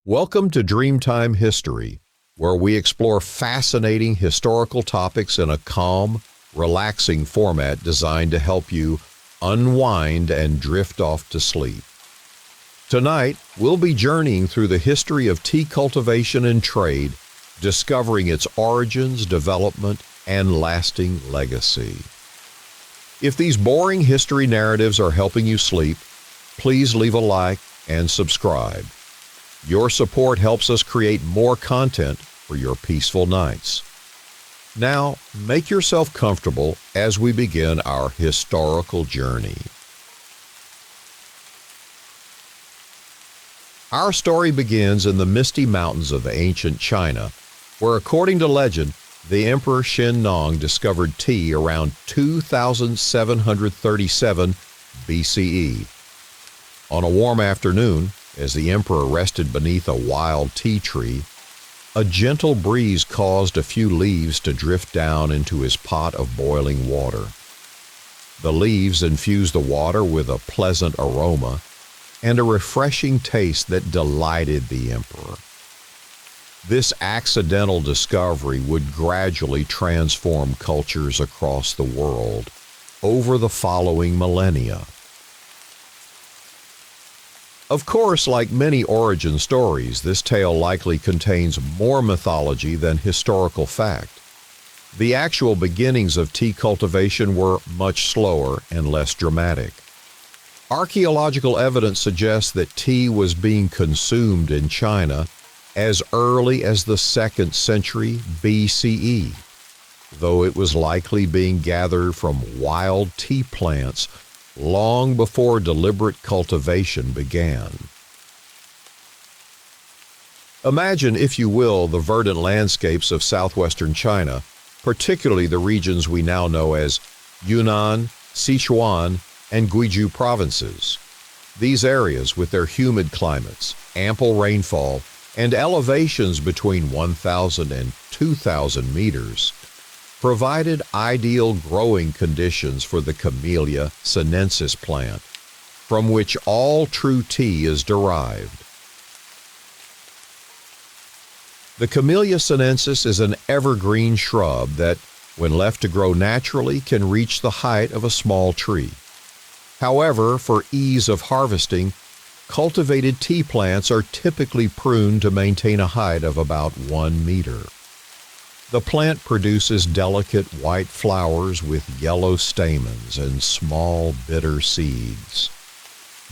Welcome to Dreamtime History, where we explore fascinating historical topics in a calm, relaxing format designed to help you unwind and drift off to sleep. Tonight, we'll be journeying through the history of tea cultivation and trade, discovering its origins, development, and lasting legacy. If these boring history narratives are helping you sleep, please leave a like and subscribe. Your support helps us create more content for your peaceful nights. Now, make yourself comfortable as we begin our historical journey. Our story begins in the misty mountains of ancient China, where, according to legend, the Emperor Shen Nong discovered tea around 2737 BCE. On a warm afternoon, as the emperor rested beneath a wild tea tree, a gentle breeze caused a few leaves to drift down into his pot of boiling water. The leaves infused the water with a pleasant aroma and a refreshing taste that delighted the emperor. This accidental discovery would gradually transform cultures across the world over the following millennia. Of course, like many origin stories, this tale likely contains more mythology than historical fact. The actual beginnings of tea cultivation were much slower and less dramatic. Archaeological evidence suggests that tea was being consumed in China as early as the 2nd century BCE, though it was likely being gathered from wild tea plants long before deliberate cultivation began. Imagine, if you will, the verdant landscapes of southwestern China, particularly the regions we now know as Yunnan, Sichuan, and Guizhou provinces. These areas, with their humid climates, ample rainfall, and elevations between 1,000 and 2,000 meters, provided ideal growing conditions for the Camellia sinensis plant, from which all true tea is derived. The Camellia sinensis is an evergreen shrub that, when left to grow naturally, can reach the height of a small tree. However, for ease of harvesting, cultivated tea plants are typically pruned to maintain a height of about 1 meter. The plant produces delicate white flowers with yellow stamens and small bitter seeds.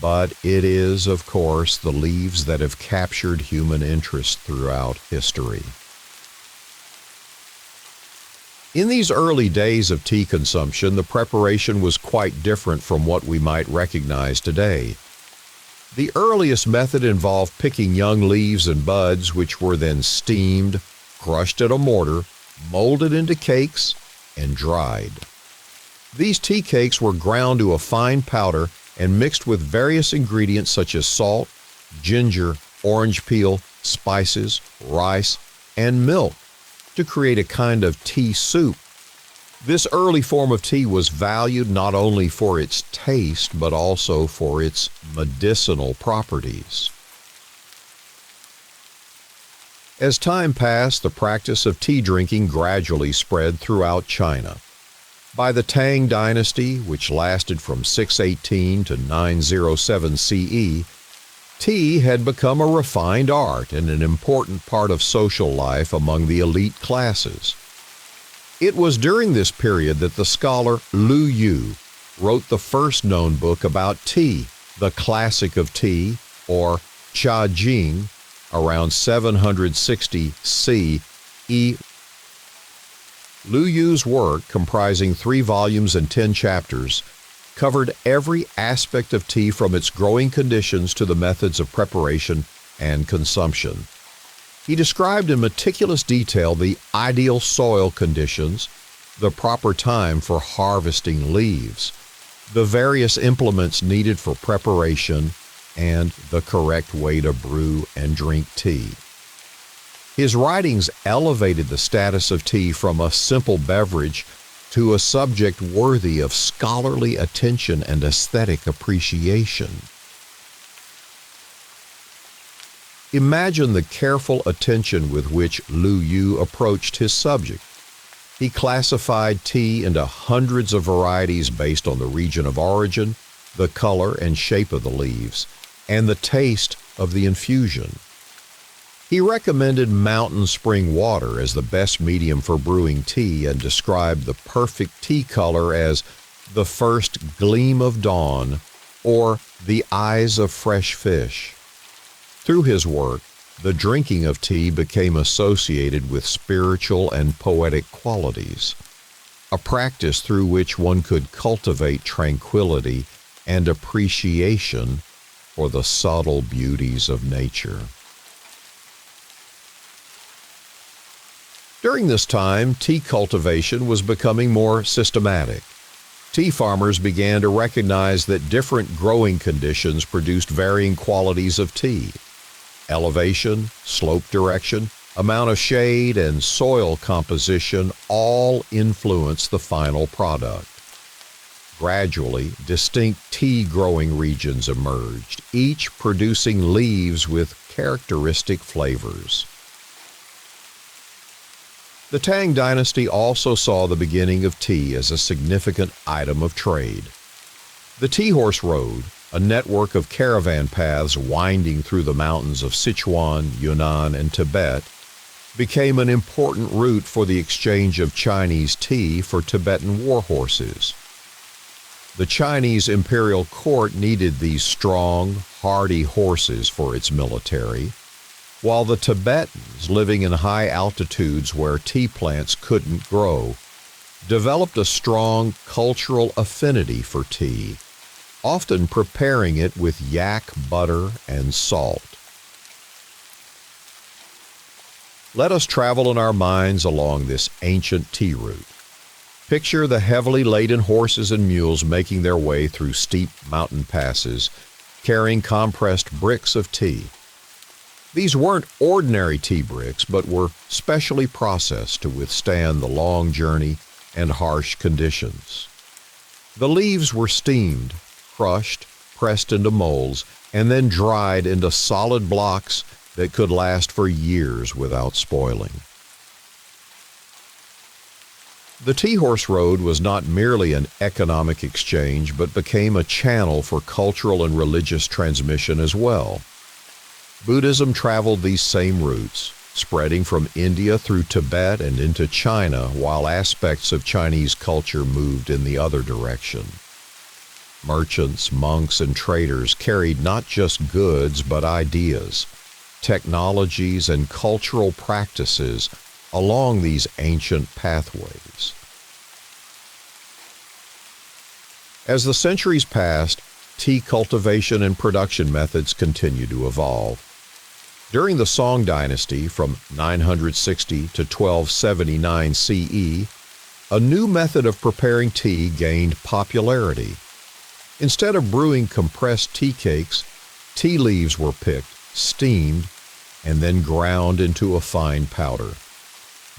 But it is, of course, the leaves that have captured human interest throughout history. In these early days of tea consumption, the preparation was quite different from what we might recognize today. The earliest method involved picking young leaves and buds, which were then steamed, crushed at a mortar, molded into cakes, and dried. These tea cakes were ground to a fine powder and mixed with various ingredients such as salt, ginger, orange peel, spices, rice, and milk to create a kind of tea soup. This early form of tea was valued not only for its taste but also for its medicinal properties. As time passed, the practice of tea drinking gradually spread throughout China. By the Tang dynasty, which lasted from 618 to 907 CE, tea had become a refined art and an important part of social life among the elite classes. It was during this period that the scholar Lu Yu wrote the first known book about tea, the Classic of Tea, or Cha Jing, around 760 CE. Lu Yu's work, comprising 3 volumes and 10 chapters, covered every aspect of tea from its growing conditions to the methods of preparation and consumption. He described in meticulous detail the ideal soil conditions, the proper time for harvesting leaves, the various implements needed for preparation, and the correct way to brew and drink tea. His writings elevated the status of tea from a simple beverage to a subject worthy of scholarly attention and aesthetic appreciation. Imagine the careful attention with which Lu Yu approached his subject. He classified tea into hundreds of varieties based on the region of origin, the color and shape of the leaves, and the taste of the infusion. He recommended mountain spring water as the best medium for brewing tea and described the perfect tea color as the first gleam of dawn or the eyes of fresh fish. Through his work, the drinking of tea became associated with spiritual and poetic qualities, a practice through which one could cultivate tranquility and appreciation for the subtle beauties of nature. During this time, tea cultivation was becoming more systematic. Tea farmers began to recognize that different growing conditions produced varying qualities of tea. Elevation, slope direction, amount of shade, and soil composition all influence the final product. Gradually, distinct tea growing regions emerged, each producing leaves with characteristic flavors. The Tang dynasty also saw the beginning of tea as a significant item of trade. The Tea Horse Road, a network of caravan paths winding through the mountains of Sichuan, Yunnan, and Tibet, became an important route for the exchange of Chinese tea for Tibetan war horses. The Chinese imperial court needed these strong, hardy horses for its military, while the Tibetans, living in high altitudes where tea plants couldn't grow, developed a strong cultural affinity for tea, often preparing it with yak butter and salt. Let us travel in our minds along this ancient tea route. Picture the heavily laden horses and mules making their way through steep mountain passes, carrying compressed bricks of tea. These weren't ordinary tea bricks, but were specially processed to withstand the long journey and harsh conditions. The leaves were steamed, crushed, pressed into molds, and then dried into solid blocks that could last for years without spoiling. The Tea Horse Road was not merely an economic exchange, but became a channel for cultural and religious transmission as well. Buddhism traveled these same routes, spreading from India through Tibet and into China, while aspects of Chinese culture moved in the other direction. Merchants, monks, and traders carried not just goods but ideas, technologies, and cultural practices along these ancient pathways. As the centuries passed, tea cultivation and production methods continued to evolve. During the Song dynasty from 960 to 1279 CE, a new method of preparing tea gained popularity. Instead of brewing compressed tea cakes, tea leaves were picked, steamed, and then ground into a fine powder.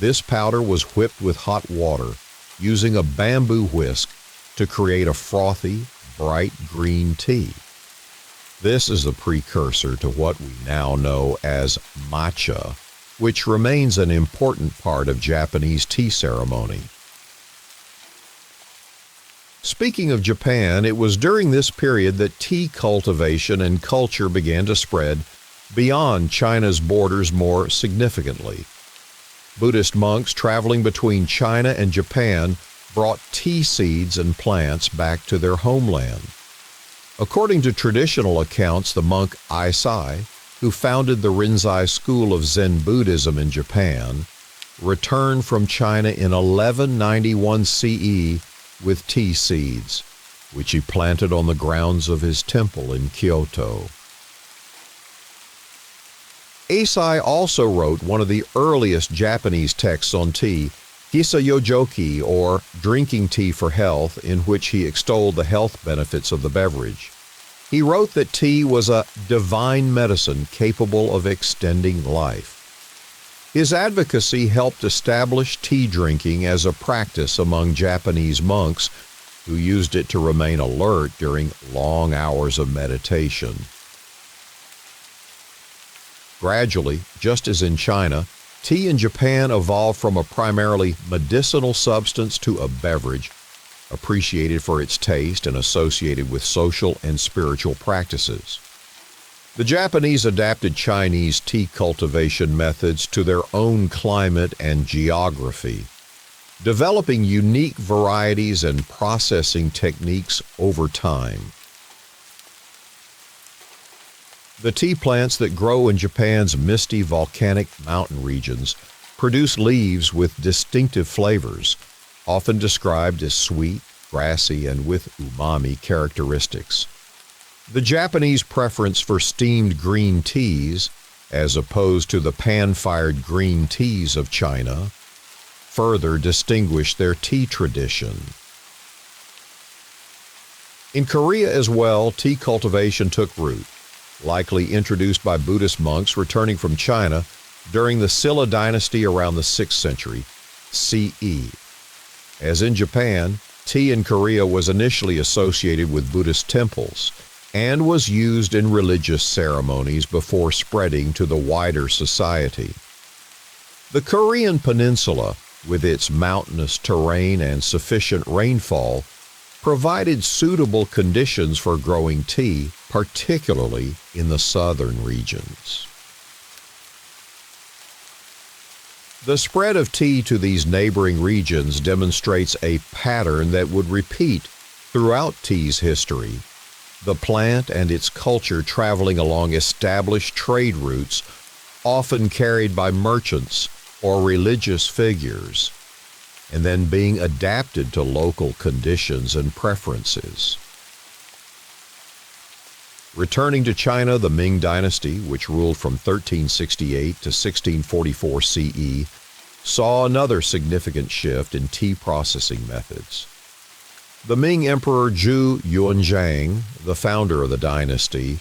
This powder was whipped with hot water, using a bamboo whisk to create a frothy, bright green tea. This is a precursor to what we now know as matcha, which remains an important part of Japanese tea ceremony. Speaking of Japan, it was during this period that tea cultivation and culture began to spread beyond China's borders more significantly. Buddhist monks traveling between China and Japan brought tea seeds and plants back to their homeland. According to traditional accounts, the monk Aisai, who founded the Rinzai school of Zen Buddhism in Japan, returned from China in 1191 CE with tea seeds, which he planted on the grounds of his temple in Kyoto. Aisai also wrote one of the earliest Japanese texts on tea, Hisayojoki, or Drinking Tea for Health, in which he extolled the health benefits of the beverage. He wrote that tea was a divine medicine capable of extending life. His advocacy helped establish tea drinking as a practice among Japanese monks who used it to remain alert during long hours of meditation. Gradually, just as in China, tea in Japan evolved from a primarily medicinal substance to a beverage, appreciated for its taste and associated with social and spiritual practices. The Japanese adapted Chinese tea cultivation methods to their own climate and geography, developing unique varieties and processing techniques over time. The tea plants that grow in Japan's misty volcanic mountain regions produce leaves with distinctive flavors, often described as sweet, grassy, and with umami characteristics. The Japanese preference for steamed green teas, as opposed to the pan-fired green teas of China, further distinguish their tea tradition. In Korea as well, tea cultivation took root, likely introduced by Buddhist monks returning from China during the Silla dynasty around the 6th century CE. As in Japan, tea in Korea was initially associated with Buddhist temples and was used in religious ceremonies before spreading to the wider society. The Korean peninsula, with its mountainous terrain and sufficient rainfall, provided suitable conditions for growing tea, particularly in the southern regions. The spread of tea to these neighboring regions demonstrates a pattern that would repeat throughout tea's history, the plant and its culture traveling along established trade routes, often carried by merchants or religious figures, and then being adapted to local conditions and preferences. Returning to China, the Ming Dynasty, which ruled from 1368 to 1644 CE, saw another significant shift in tea processing methods. The Ming Emperor Zhu Yuanzhang, the founder of the dynasty,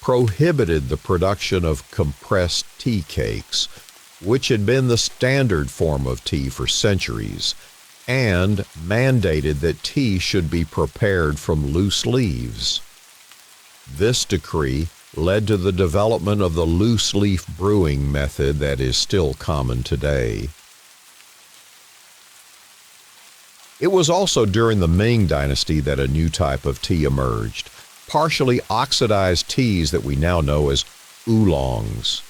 prohibited the production of compressed tea cakes, which had been the standard form of tea for centuries, and mandated that tea should be prepared from loose leaves. This decree led to the development of the loose-leaf brewing method that is still common today. It was also during the Ming Dynasty that a new type of tea emerged, partially oxidized teas that we now know as oolongs.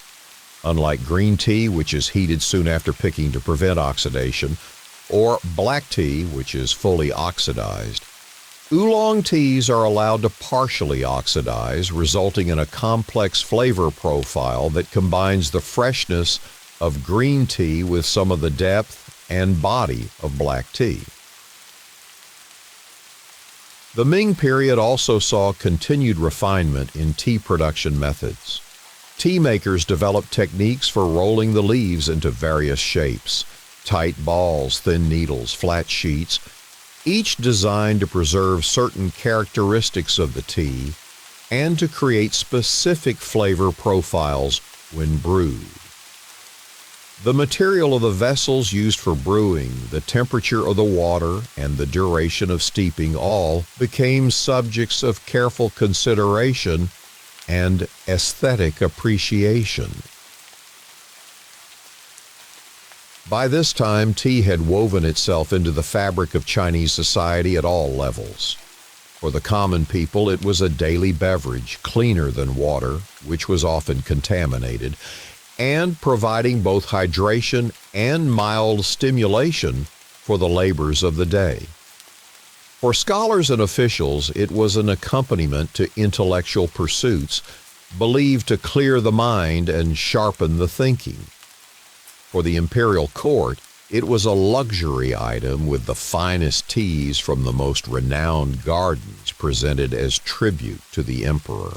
Unlike green tea, which is heated soon after picking to prevent oxidation, or black tea, which is fully oxidized, oolong teas are allowed to partially oxidize, resulting in a complex flavor profile that combines the freshness of green tea with some of the depth and body of black tea. The Ming period also saw continued refinement in tea production methods. Tea makers developed techniques for rolling the leaves into various shapes, tight balls, thin needles, flat sheets, each designed to preserve certain characteristics of the tea and to create specific flavor profiles when brewed. The material of the vessels used for brewing, the temperature of the water, and the duration of steeping all became subjects of careful consideration and aesthetic appreciation. By this time, tea had woven itself into the fabric of Chinese society at all levels. For the common people, it was a daily beverage, cleaner than water, which was often contaminated, and providing both hydration and mild stimulation for the labors of the day. For scholars and officials, it was an accompaniment to intellectual pursuits, believed to clear the mind and sharpen the thinking. For the imperial court, it was a luxury item with the finest teas from the most renowned gardens presented as tribute to the emperor.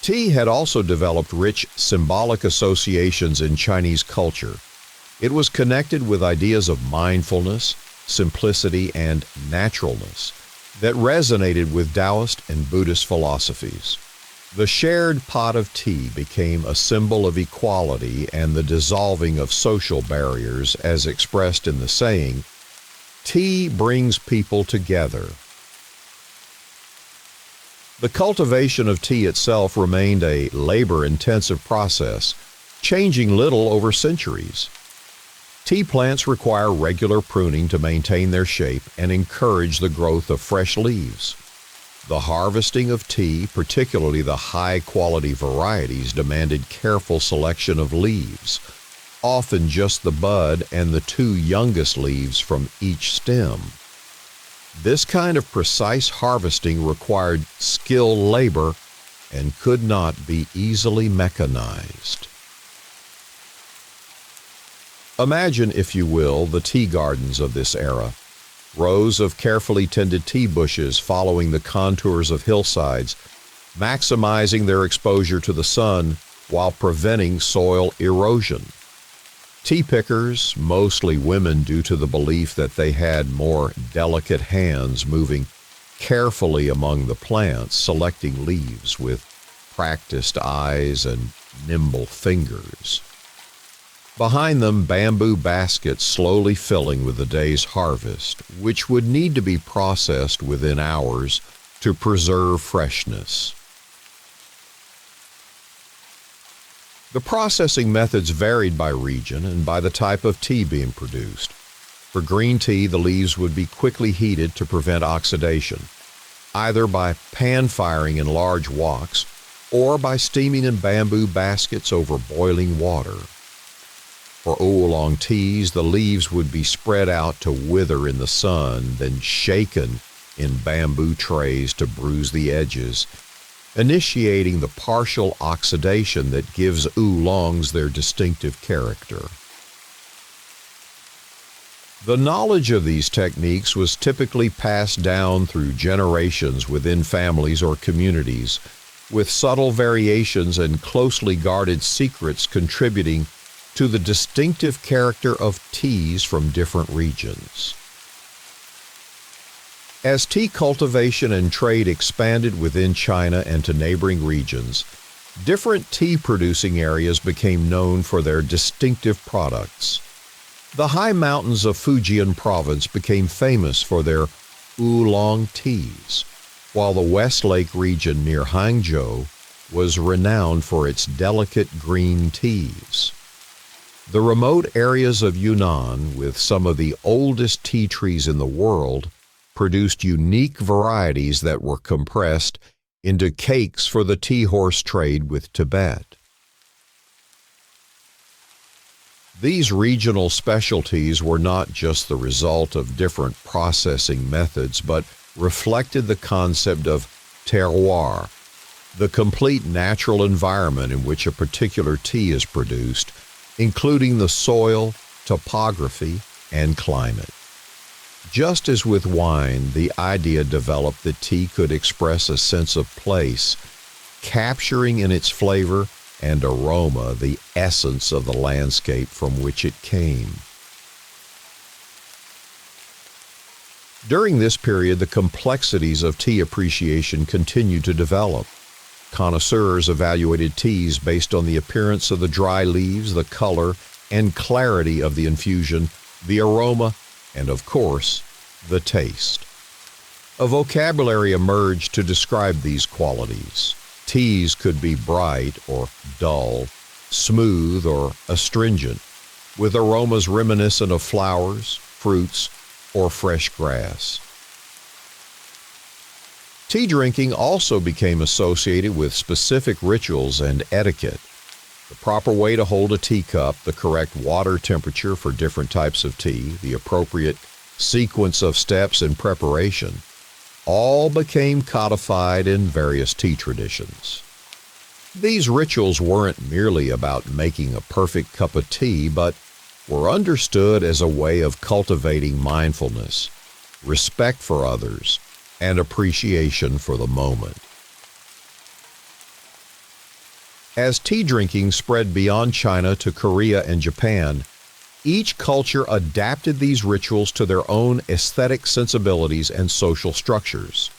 Tea had also developed rich symbolic associations in Chinese culture. It was connected with ideas of mindfulness, simplicity, and naturalness that resonated with Taoist and Buddhist philosophies. The shared pot of tea became a symbol of equality and the dissolving of social barriers, as expressed in the saying, "Tea brings people together." The cultivation of tea itself remained a labor-intensive process, changing little over centuries. Tea plants require regular pruning to maintain their shape and encourage the growth of fresh leaves. The harvesting of tea, particularly the high-quality varieties, demanded careful selection of leaves, often just the bud and the two youngest leaves from each stem. This kind of precise harvesting required skilled labor and could not be easily mechanized. Imagine, if you will, the tea gardens of this era. Rows of carefully tended tea bushes following the contours of hillsides, maximizing their exposure to the sun while preventing soil erosion. Tea pickers, mostly women due to the belief that they had more delicate hands, moving carefully among the plants, selecting leaves with practiced eyes and nimble fingers. Behind them, bamboo baskets slowly filling with the day's harvest, which would need to be processed within hours to preserve freshness. The processing methods varied by region and by the type of tea being produced. For green tea, the leaves would be quickly heated to prevent oxidation, either by pan-firing in large woks or by steaming in bamboo baskets over boiling water. For oolong teas, the leaves would be spread out to wither in the sun, then shaken in bamboo trays to bruise the edges, initiating the partial oxidation that gives oolongs their distinctive character. The knowledge of these techniques was typically passed down through generations within families or communities, with subtle variations and closely guarded secrets contributing to the distinctive character of teas from different regions. As tea cultivation and trade expanded within China and to neighboring regions, different tea-producing areas became known for their distinctive products. The high mountains of Fujian province became famous for their oolong teas, while the Westlake region near Hangzhou was renowned for its delicate green teas. The remote areas of Yunnan, with some of the oldest tea trees in the world, produced unique varieties that were compressed into cakes for the tea horse trade with Tibet. These regional specialties were not just the result of different processing methods, but reflected the concept of terroir, the complete natural environment in which a particular tea is produced, including the soil, topography, and climate. Just as with wine, the idea developed that tea could express a sense of place, capturing in its flavor and aroma the essence of the landscape from which it came. During this period, the complexities of tea appreciation continued to develop. Connoisseurs evaluated teas based on the appearance of the dry leaves, the color and clarity of the infusion, the aroma, and of course, the taste. A vocabulary emerged to describe these qualities. Teas could be bright or dull, smooth or astringent, with aromas reminiscent of flowers, fruits, or fresh grass. Tea drinking also became associated with specific rituals and etiquette. The proper way to hold a teacup, the correct water temperature for different types of tea, the appropriate sequence of steps in preparation, all became codified in various tea traditions. These rituals weren't merely about making a perfect cup of tea, but were understood as a way of cultivating mindfulness, respect for others, and appreciation for the moment. As tea drinking spread beyond China to Korea and Japan, each culture adapted these rituals to their own aesthetic sensibilities and social structures.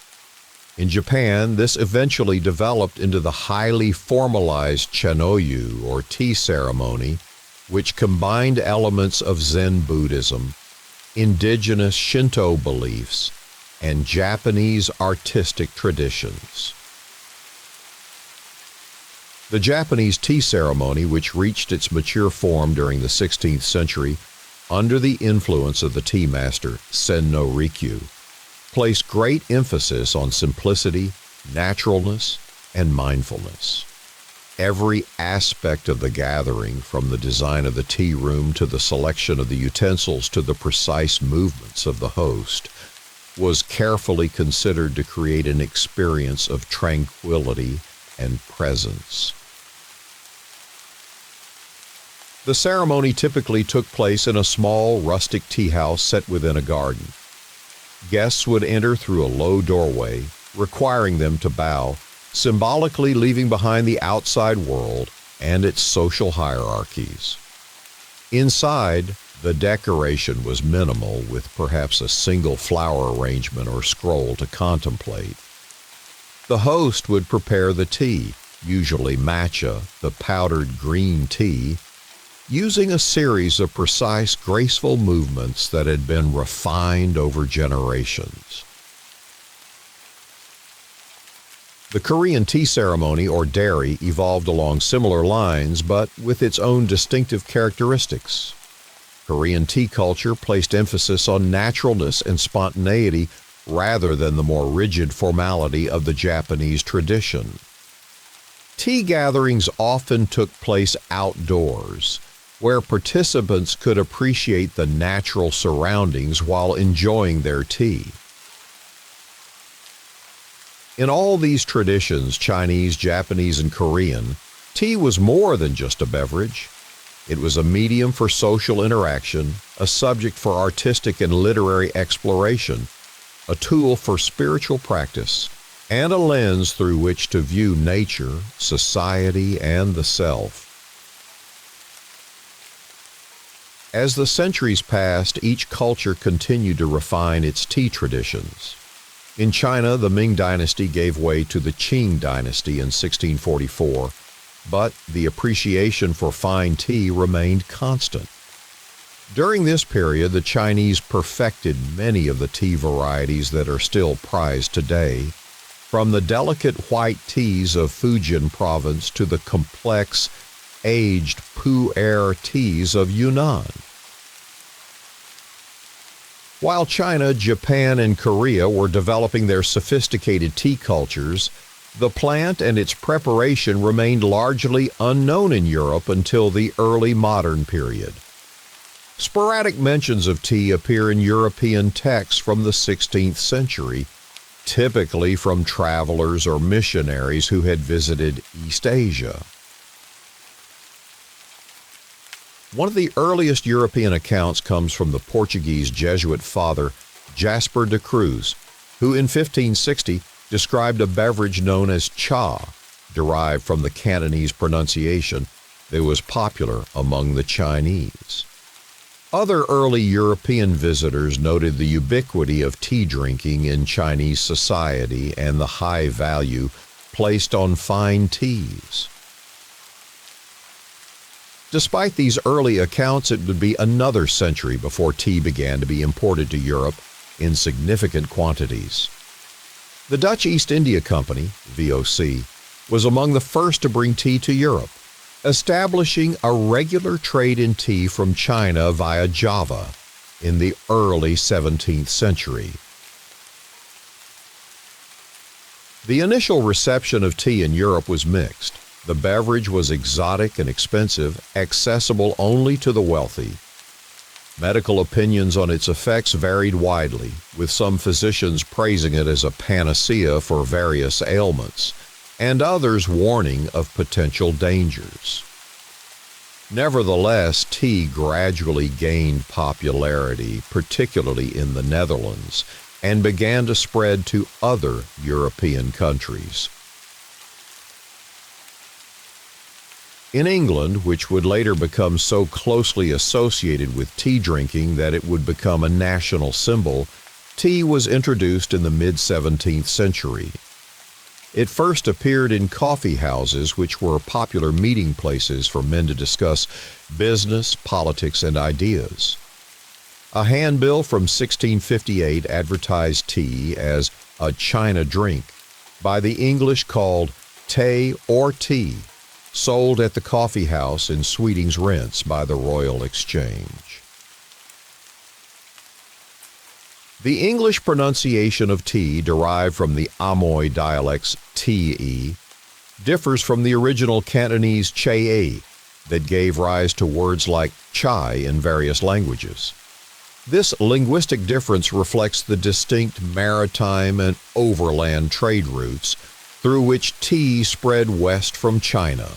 In Japan, this eventually developed into the highly formalized chanoyu, or tea ceremony, which combined elements of Zen Buddhism, indigenous Shinto beliefs, and Japanese artistic traditions. The Japanese tea ceremony, which reached its mature form during the 16th century under the influence of the tea master Sen no Rikyu, placed great emphasis on simplicity, naturalness, and mindfulness. Every aspect of the gathering, from the design of the tea room to the selection of the utensils to the precise movements of the host, was carefully considered to create an experience of tranquility and presence. The ceremony typically took place in a small, rustic tea house set within a garden. Guests would enter through a low doorway, requiring them to bow, symbolically leaving behind the outside world and its social hierarchies. Inside, the decoration was minimal, with perhaps a single flower arrangement or scroll to contemplate. The host would prepare the tea, usually matcha, the powdered green tea, using a series of precise, graceful movements that had been refined over generations. The Korean tea ceremony, or dairy, evolved along similar lines, but with its own distinctive characteristics. Korean tea culture placed emphasis on naturalness and spontaneity rather than the more rigid formality of the Japanese tradition. Tea gatherings often took place outdoors, where participants could appreciate the natural surroundings while enjoying their tea. In all these traditions, Chinese, Japanese, and Korean, tea was more than just a beverage. It was a medium for social interaction, a subject for artistic and literary exploration, a tool for spiritual practice, and a lens through which to view nature, society, and the self. As the centuries passed, each culture continued to refine its tea traditions. In China, the Ming Dynasty gave way to the Qing Dynasty in 1644, but the appreciation for fine tea remained constant. During this period, the Chinese perfected many of the tea varieties that are still prized today, from the delicate white teas of Fujian province to the complex, aged Pu'er teas of Yunnan. While China, Japan, and Korea were developing their sophisticated tea cultures, the plant and its preparation remained largely unknown in Europe until the early modern period. Sporadic mentions of tea appear in European texts from the 16th century, typically from travelers or missionaries who had visited East Asia. One of the earliest European accounts comes from the Portuguese Jesuit father Jasper de Cruz, who in 1560 described a beverage known as cha, derived from the Cantonese pronunciation, that was popular among the Chinese. Other early European visitors noted the ubiquity of tea drinking in Chinese society and the high value placed on fine teas. Despite these early accounts, it would be another century before tea began to be imported to Europe in significant quantities. The Dutch East India Company, VOC, was among the first to bring tea to Europe, establishing a regular trade in tea from China via Java in the early 17th century. The initial reception of tea in Europe was mixed. The beverage was exotic and expensive, accessible only to the wealthy. Medical opinions on its effects varied widely, with some physicians praising it as a panacea for various ailments, and others warning of potential dangers. Nevertheless, tea gradually gained popularity, particularly in the Netherlands, and began to spread to other European countries. In England, which would later become so closely associated with tea drinking that it would become a national symbol, tea was introduced in the mid-17th century. It first appeared in coffee houses, which were popular meeting places for men to discuss business, politics, and ideas. A handbill from 1658 advertised tea as a China drink, by the English called té or tea, sold at the coffee house in Sweeting's Rents by the Royal Exchange. The English pronunciation of tea, derived from the Amoy dialects te, differs from the original Cantonese che that gave rise to words like chai in various languages. This linguistic difference reflects the distinct maritime and overland trade routes through which tea spread west from China.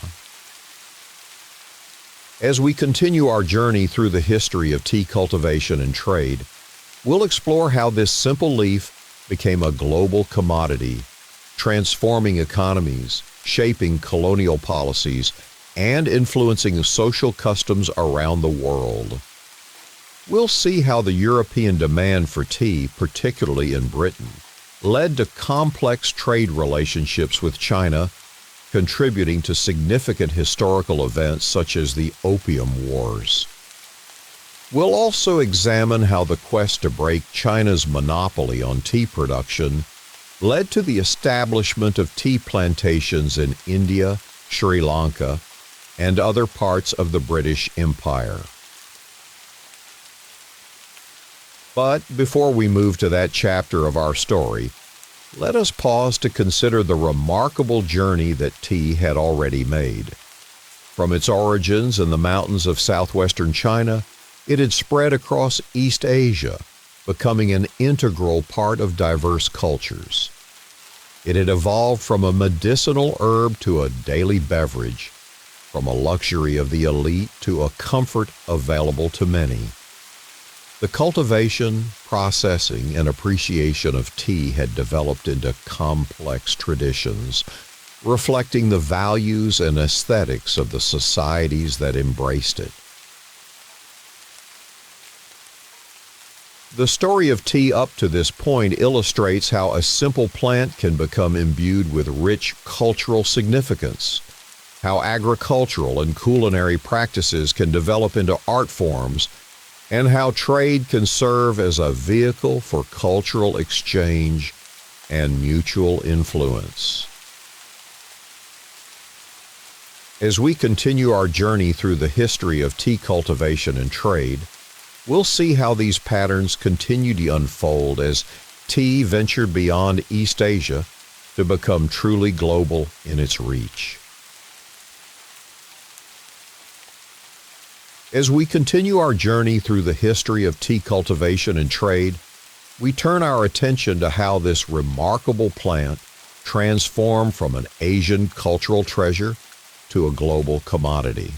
As we continue our journey through the history of tea cultivation and trade, we'll explore how this simple leaf became a global commodity, transforming economies, shaping colonial policies, and influencing social customs around the world. We'll see how the European demand for tea, particularly in Britain, led to complex trade relationships with China, contributing to significant historical events such as the Opium Wars. We'll also examine how the quest to break China's monopoly on tea production led to the establishment of tea plantations in India, Sri Lanka, and other parts of the British Empire. But before we move to that chapter of our story, let us pause to consider the remarkable journey that tea had already made. From its origins in the mountains of southwestern China, it had spread across East Asia, becoming an integral part of diverse cultures. It had evolved from a medicinal herb to a daily beverage, from a luxury of the elite to a comfort available to many. The cultivation, processing, and appreciation of tea had developed into complex traditions, reflecting the values and aesthetics of the societies that embraced it. The story of tea up to this point illustrates how a simple plant can become imbued with rich cultural significance, how agricultural and culinary practices can develop into art forms, and how trade can serve as a vehicle for cultural exchange and mutual influence. As we continue our journey through the history of tea cultivation and trade, we'll see how these patterns continue to unfold as tea ventured beyond East Asia to become truly global in its reach. As we continue our journey through the history of tea cultivation and trade, we turn our attention to how this remarkable plant transformed from an Asian cultural treasure to a global commodity.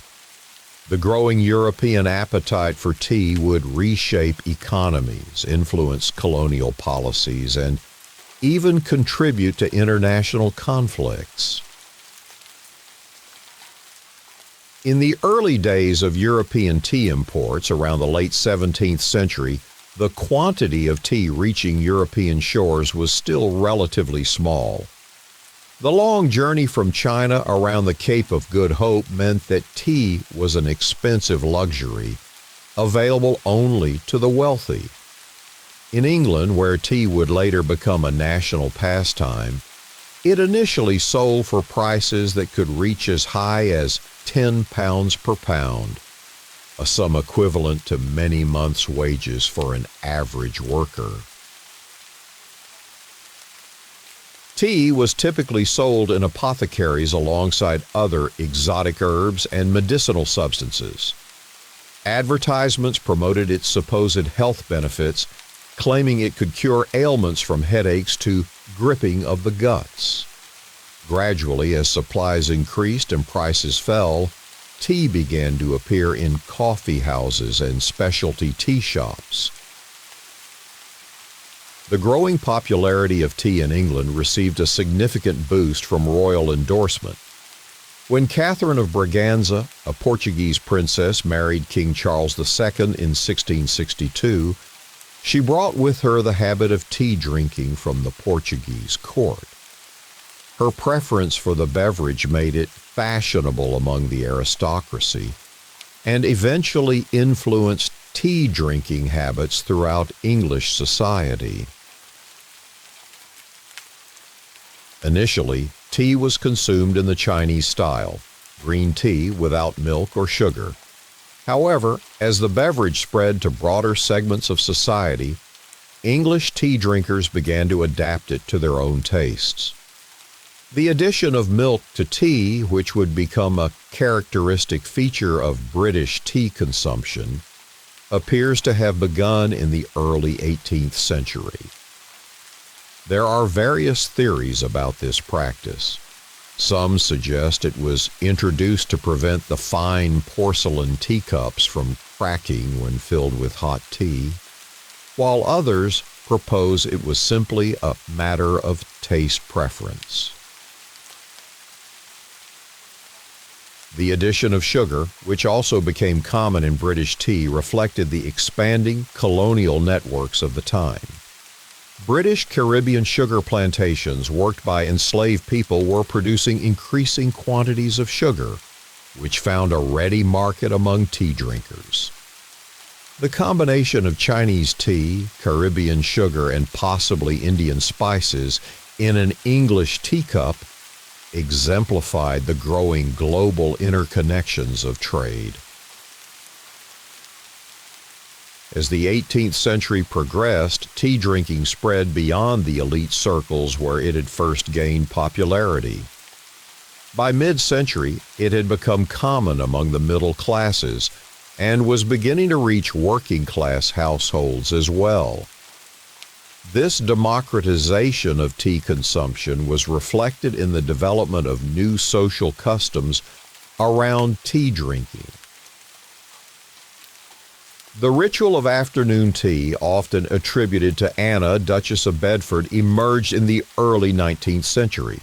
The growing European appetite for tea would reshape economies, influence colonial policies, and even contribute to international conflicts. In the early days of European tea imports around the late 17th century, the quantity of tea reaching European shores was still relatively small. The long journey from China around the Cape of Good Hope meant that tea was an expensive luxury, available only to the wealthy. In England, where tea would later become a national pastime, it initially sold for prices that could reach as high as £10 per pound, a sum equivalent to many months' wages for an average worker. Tea was typically sold in apothecaries alongside other exotic herbs and medicinal substances. Advertisements promoted its supposed health benefits, claiming it could cure ailments from headaches to gripping of the guts. Gradually, as supplies increased and prices fell, tea began to appear in coffee houses and specialty tea shops. The growing popularity of tea in England received a significant boost from royal endorsement. When Catherine of Braganza, a Portuguese princess, married King Charles II in 1662, she brought with her the habit of tea drinking from the Portuguese court. Her preference for the beverage made it fashionable among the aristocracy, and eventually influenced tea drinking habits throughout English society. Initially, tea was consumed in the Chinese style, green tea without milk or sugar. However, as the beverage spread to broader segments of society, English tea drinkers began to adapt it to their own tastes. The addition of milk to tea, which would become a characteristic feature of British tea consumption, appears to have begun in the early 18th century. There are various theories about this practice. Some suggest it was introduced to prevent the fine porcelain teacups from cracking when filled with hot tea, while others propose it was simply a matter of taste preference. The addition of sugar, which also became common in British tea, reflected the expanding colonial networks of the time. British Caribbean sugar plantations worked by enslaved people were producing increasing quantities of sugar, which found a ready market among tea drinkers. The combination of Chinese tea, Caribbean sugar, and possibly Indian spices in an English teacup exemplified the growing global interconnections of trade. As the 18th century progressed, tea drinking spread beyond the elite circles where it had first gained popularity. By mid-century, it had become common among the middle classes and was beginning to reach working-class households as well. This democratization of tea consumption was reflected in the development of new social customs around tea drinking. The ritual of afternoon tea, often attributed to Anna, Duchess of Bedford, emerged in the early 19th century.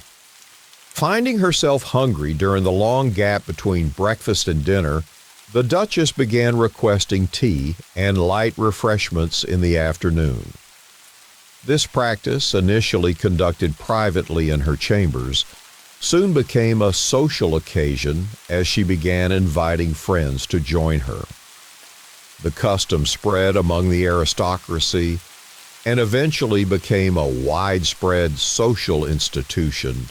Finding herself hungry during the long gap between breakfast and dinner, the Duchess began requesting tea and light refreshments in the afternoon. This practice, initially conducted privately in her chambers, soon became a social occasion as she began inviting friends to join her. The custom spread among the aristocracy and eventually became a widespread social institution.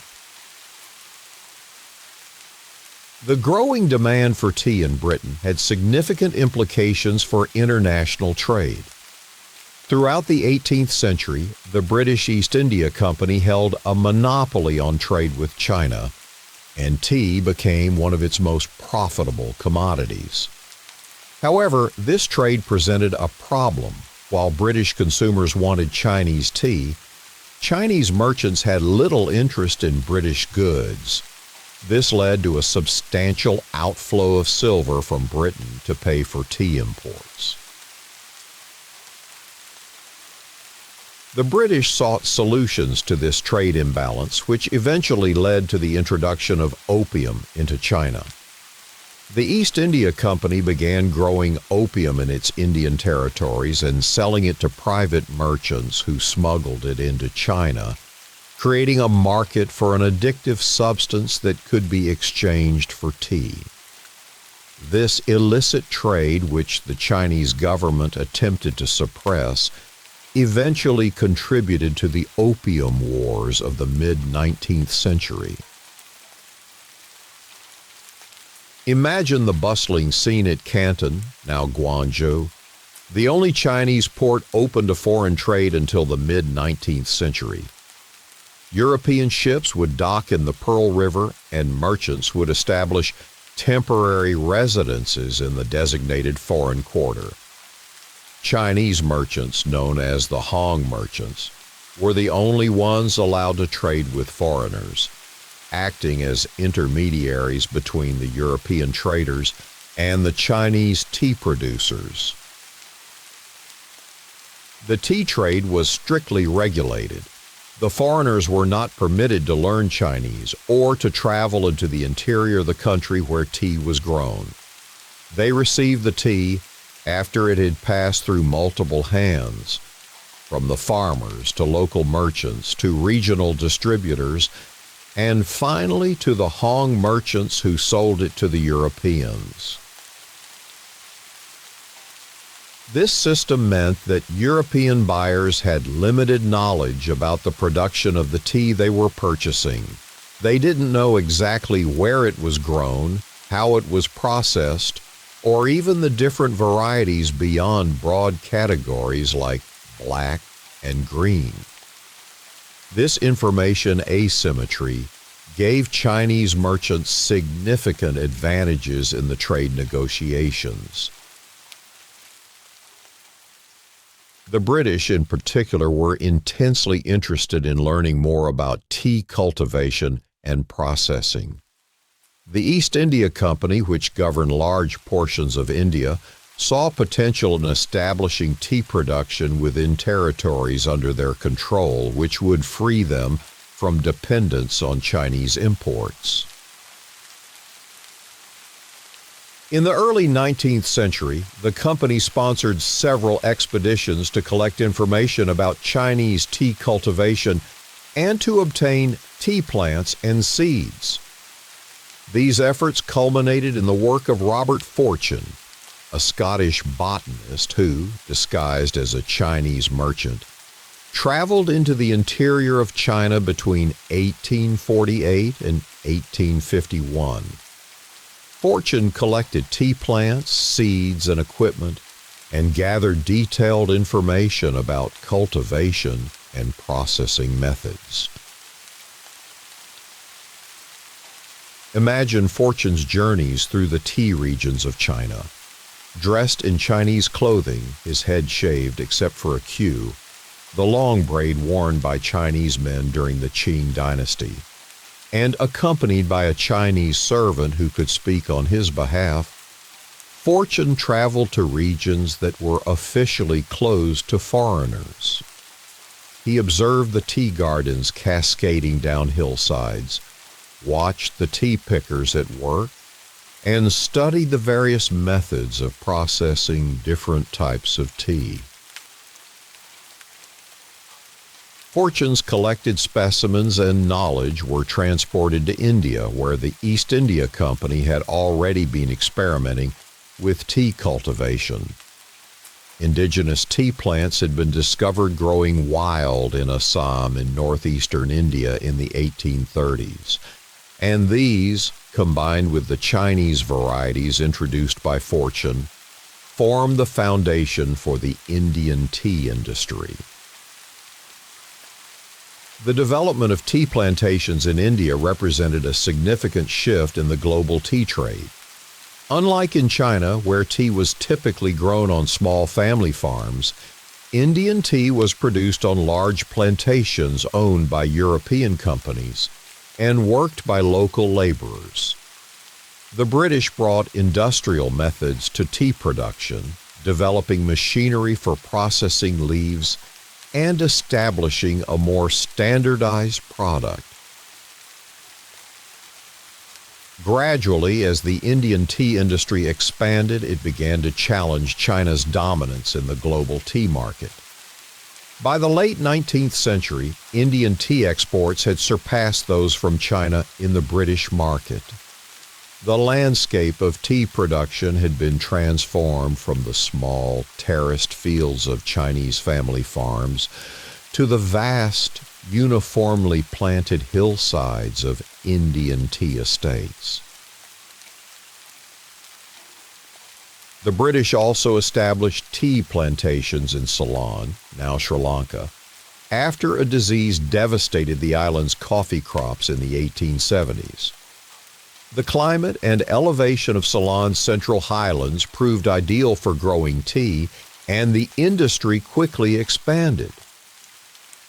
The growing demand for tea in Britain had significant implications for international trade. Throughout the 18th century, the British East India Company held a monopoly on trade with China, and tea became one of its most profitable commodities. However, this trade presented a problem. While British consumers wanted Chinese tea, Chinese merchants had little interest in British goods. This led to a substantial outflow of silver from Britain to pay for tea imports. The British sought solutions to this trade imbalance, which eventually led to the introduction of opium into China. The East India Company began growing opium in its Indian territories and selling it to private merchants who smuggled it into China, creating a market for an addictive substance that could be exchanged for tea. This illicit trade, which the Chinese government attempted to suppress, eventually contributed to the Opium Wars of the mid-19th century. Imagine the bustling scene at Canton, now Guangzhou, the only Chinese port open to foreign trade until the mid-19th century. European ships would dock in the Pearl River, and merchants would establish temporary residences in the designated foreign quarter. Chinese merchants, known as the Hong merchants, were the only ones allowed to trade with foreigners, acting as intermediaries between the European traders and the Chinese tea producers. The tea trade was strictly regulated. The foreigners were not permitted to learn Chinese or to travel into the interior of the country where tea was grown. They received the tea after it had passed through multiple hands, from the farmers to local merchants to regional distributors, and finally to the Hong merchants who sold it to the Europeans. This system meant that European buyers had limited knowledge about the production of the tea they were purchasing. They didn't know exactly where it was grown, how it was processed, or even the different varieties beyond broad categories like black and green. This information asymmetry gave Chinese merchants significant advantages in the trade negotiations. The British, in particular, were intensely interested in learning more about tea cultivation and processing. The East India Company, which governed large portions of India, saw potential in establishing tea production within territories under their control, which would free them from dependence on Chinese imports. In the early 19th century, the company sponsored several expeditions to collect information about Chinese tea cultivation and to obtain tea plants and seeds. These efforts culminated in the work of Robert Fortune, a Scottish botanist who, disguised as a Chinese merchant, traveled into the interior of China between 1848 and 1851. Fortune collected tea plants, seeds, and equipment, and gathered detailed information about cultivation and processing methods. Imagine Fortune's journeys through the tea regions of China. Dressed in Chinese clothing, his head shaved except for a queue, the long braid worn by Chinese men during the Qing dynasty, and accompanied by a Chinese servant who could speak on his behalf, Fortune traveled to regions that were officially closed to foreigners. He observed the tea gardens cascading down hillsides, watched the tea pickers at work, and studied the various methods of processing different types of tea. Fortune's collected specimens and knowledge were transported to India, where the East India Company had already been experimenting with tea cultivation. Indigenous tea plants had been discovered growing wild in Assam in northeastern India in the 1830s, and these, combined with the Chinese varieties introduced by Fortune, formed the foundation for the Indian tea industry. The development of tea plantations in India represented a significant shift in the global tea trade. Unlike in China, where tea was typically grown on small family farms, Indian tea was produced on large plantations owned by European companies and worked by local laborers. The British brought industrial methods to tea production, developing machinery for processing leaves and establishing a more standardized product. Gradually, as the Indian tea industry expanded, it began to challenge China's dominance in the global tea market. By the late 19th century, Indian tea exports had surpassed those from China in the British market. The landscape of tea production had been transformed from the small, terraced fields of Chinese family farms to the vast, uniformly planted hillsides of Indian tea estates. The British also established tea plantations in Ceylon, now Sri Lanka, after a disease devastated the island's coffee crops in the 1870s. The climate and elevation of Ceylon's central highlands proved ideal for growing tea, and the industry quickly expanded.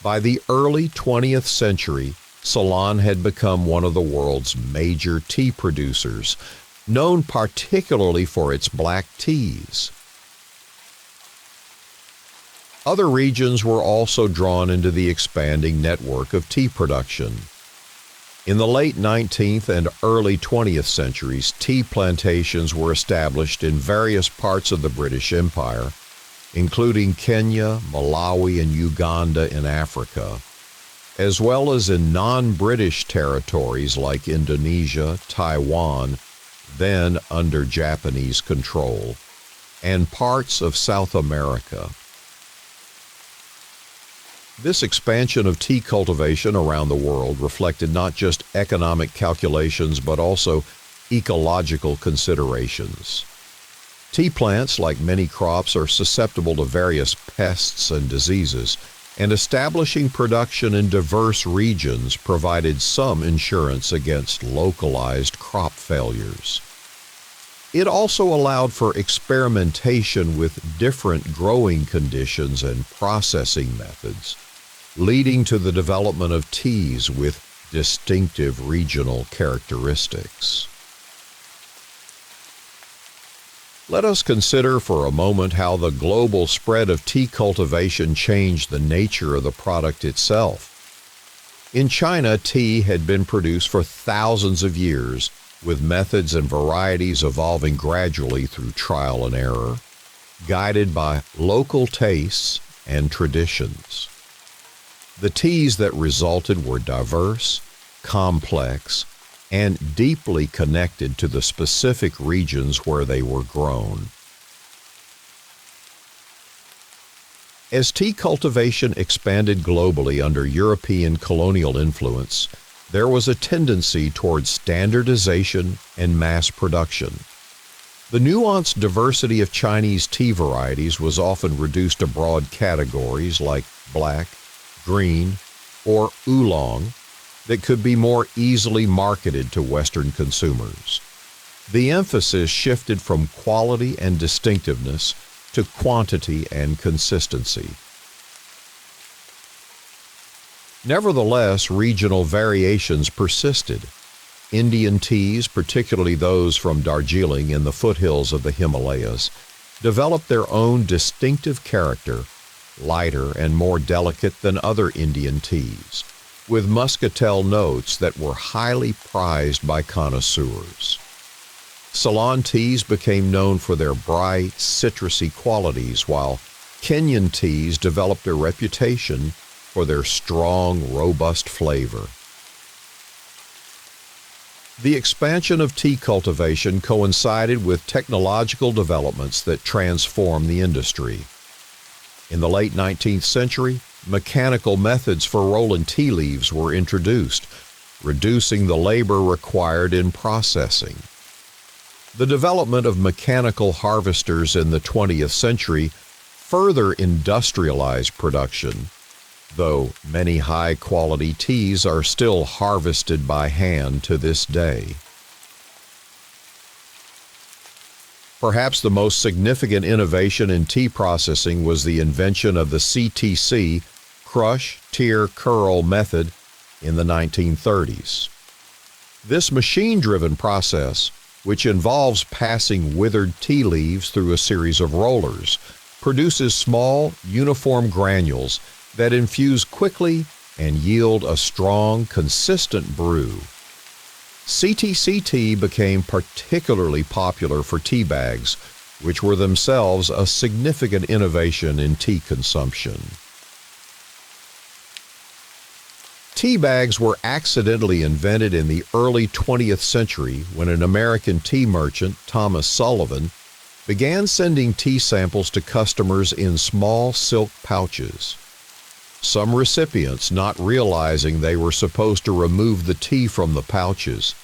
By the early 20th century, Ceylon had become one of the world's major tea producers, known particularly for its black teas. Other regions were also drawn into the expanding network of tea production. In the late 19th and early 20th centuries, tea plantations were established in various parts of the British Empire, including Kenya, Malawi, and Uganda in Africa, as well as in non-British territories like Indonesia, Taiwan, then under Japanese control, and parts of South America. This expansion of tea cultivation around the world reflected not just economic calculations but also ecological considerations. Tea plants, like many crops, are susceptible to various pests and diseases, and establishing production in diverse regions provided some insurance against localized crop failures. It also allowed for experimentation with different growing conditions and processing methods, leading to the development of teas with distinctive regional characteristics. Let us consider for a moment how the global spread of tea cultivation changed the nature of the product itself. In China, tea had been produced for thousands of years, with methods and varieties evolving gradually through trial and error, guided by local tastes and traditions. The teas that resulted were diverse, complex, and deeply connected to the specific regions where they were grown. As tea cultivation expanded globally under European colonial influence, there was a tendency towards standardization and mass production. The nuanced diversity of Chinese tea varieties was often reduced to broad categories like black, green, or oolong that could be more easily marketed to Western consumers. The emphasis shifted from quality and distinctiveness to quantity and consistency. Nevertheless, regional variations persisted. Indian teas, particularly those from Darjeeling in the foothills of the Himalayas, developed their own distinctive character, lighter and more delicate than other Indian teas, with muscatel notes that were highly prized by connoisseurs. Ceylon teas became known for their bright, citrusy qualities, while Kenyan teas developed a reputation for their strong, robust flavor. The expansion of tea cultivation coincided with technological developments that transformed the industry. In the late 19th century, mechanical methods for rolling tea leaves were introduced, reducing the labor required in processing. The development of mechanical harvesters in the 20th century further industrialized production, though many high-quality teas are still harvested by hand to this day. Perhaps the most significant innovation in tea processing was the invention of the CTC, crush, tear, curl method in the 1930s. This machine-driven process, which involves passing withered tea leaves through a series of rollers, produces small, uniform granules that infuse quickly and yield a strong, consistent brew. CTC tea became particularly popular for tea bags, which were themselves a significant innovation in tea consumption. Tea bags were accidentally invented in the early 20th century when an American tea merchant, Thomas Sullivan, began sending tea samples to customers in small silk pouches. Some recipients, not realizing they were supposed to remove the tea from the pouches,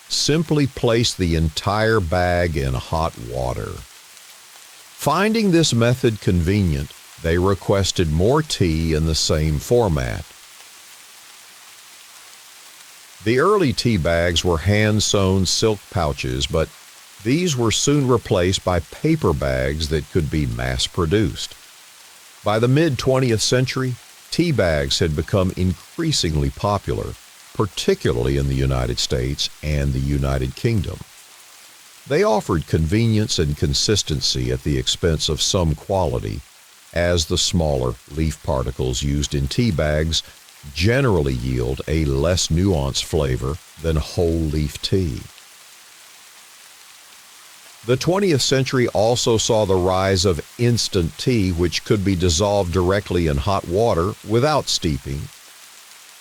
simply placed the entire bag in hot water. Finding this method convenient, they requested more tea in the same format. The early tea bags were hand-sewn silk pouches, but these were soon replaced by paper bags that could be mass-produced. By the mid-20th century, tea bags had become increasingly popular, particularly in the United States and the United Kingdom. They offered convenience and consistency at the expense of some quality, as the smaller leaf particles used in tea bags generally yield a less nuanced flavor than whole leaf tea. The 20th century also saw the rise of instant tea, which could be dissolved directly in hot water without steeping.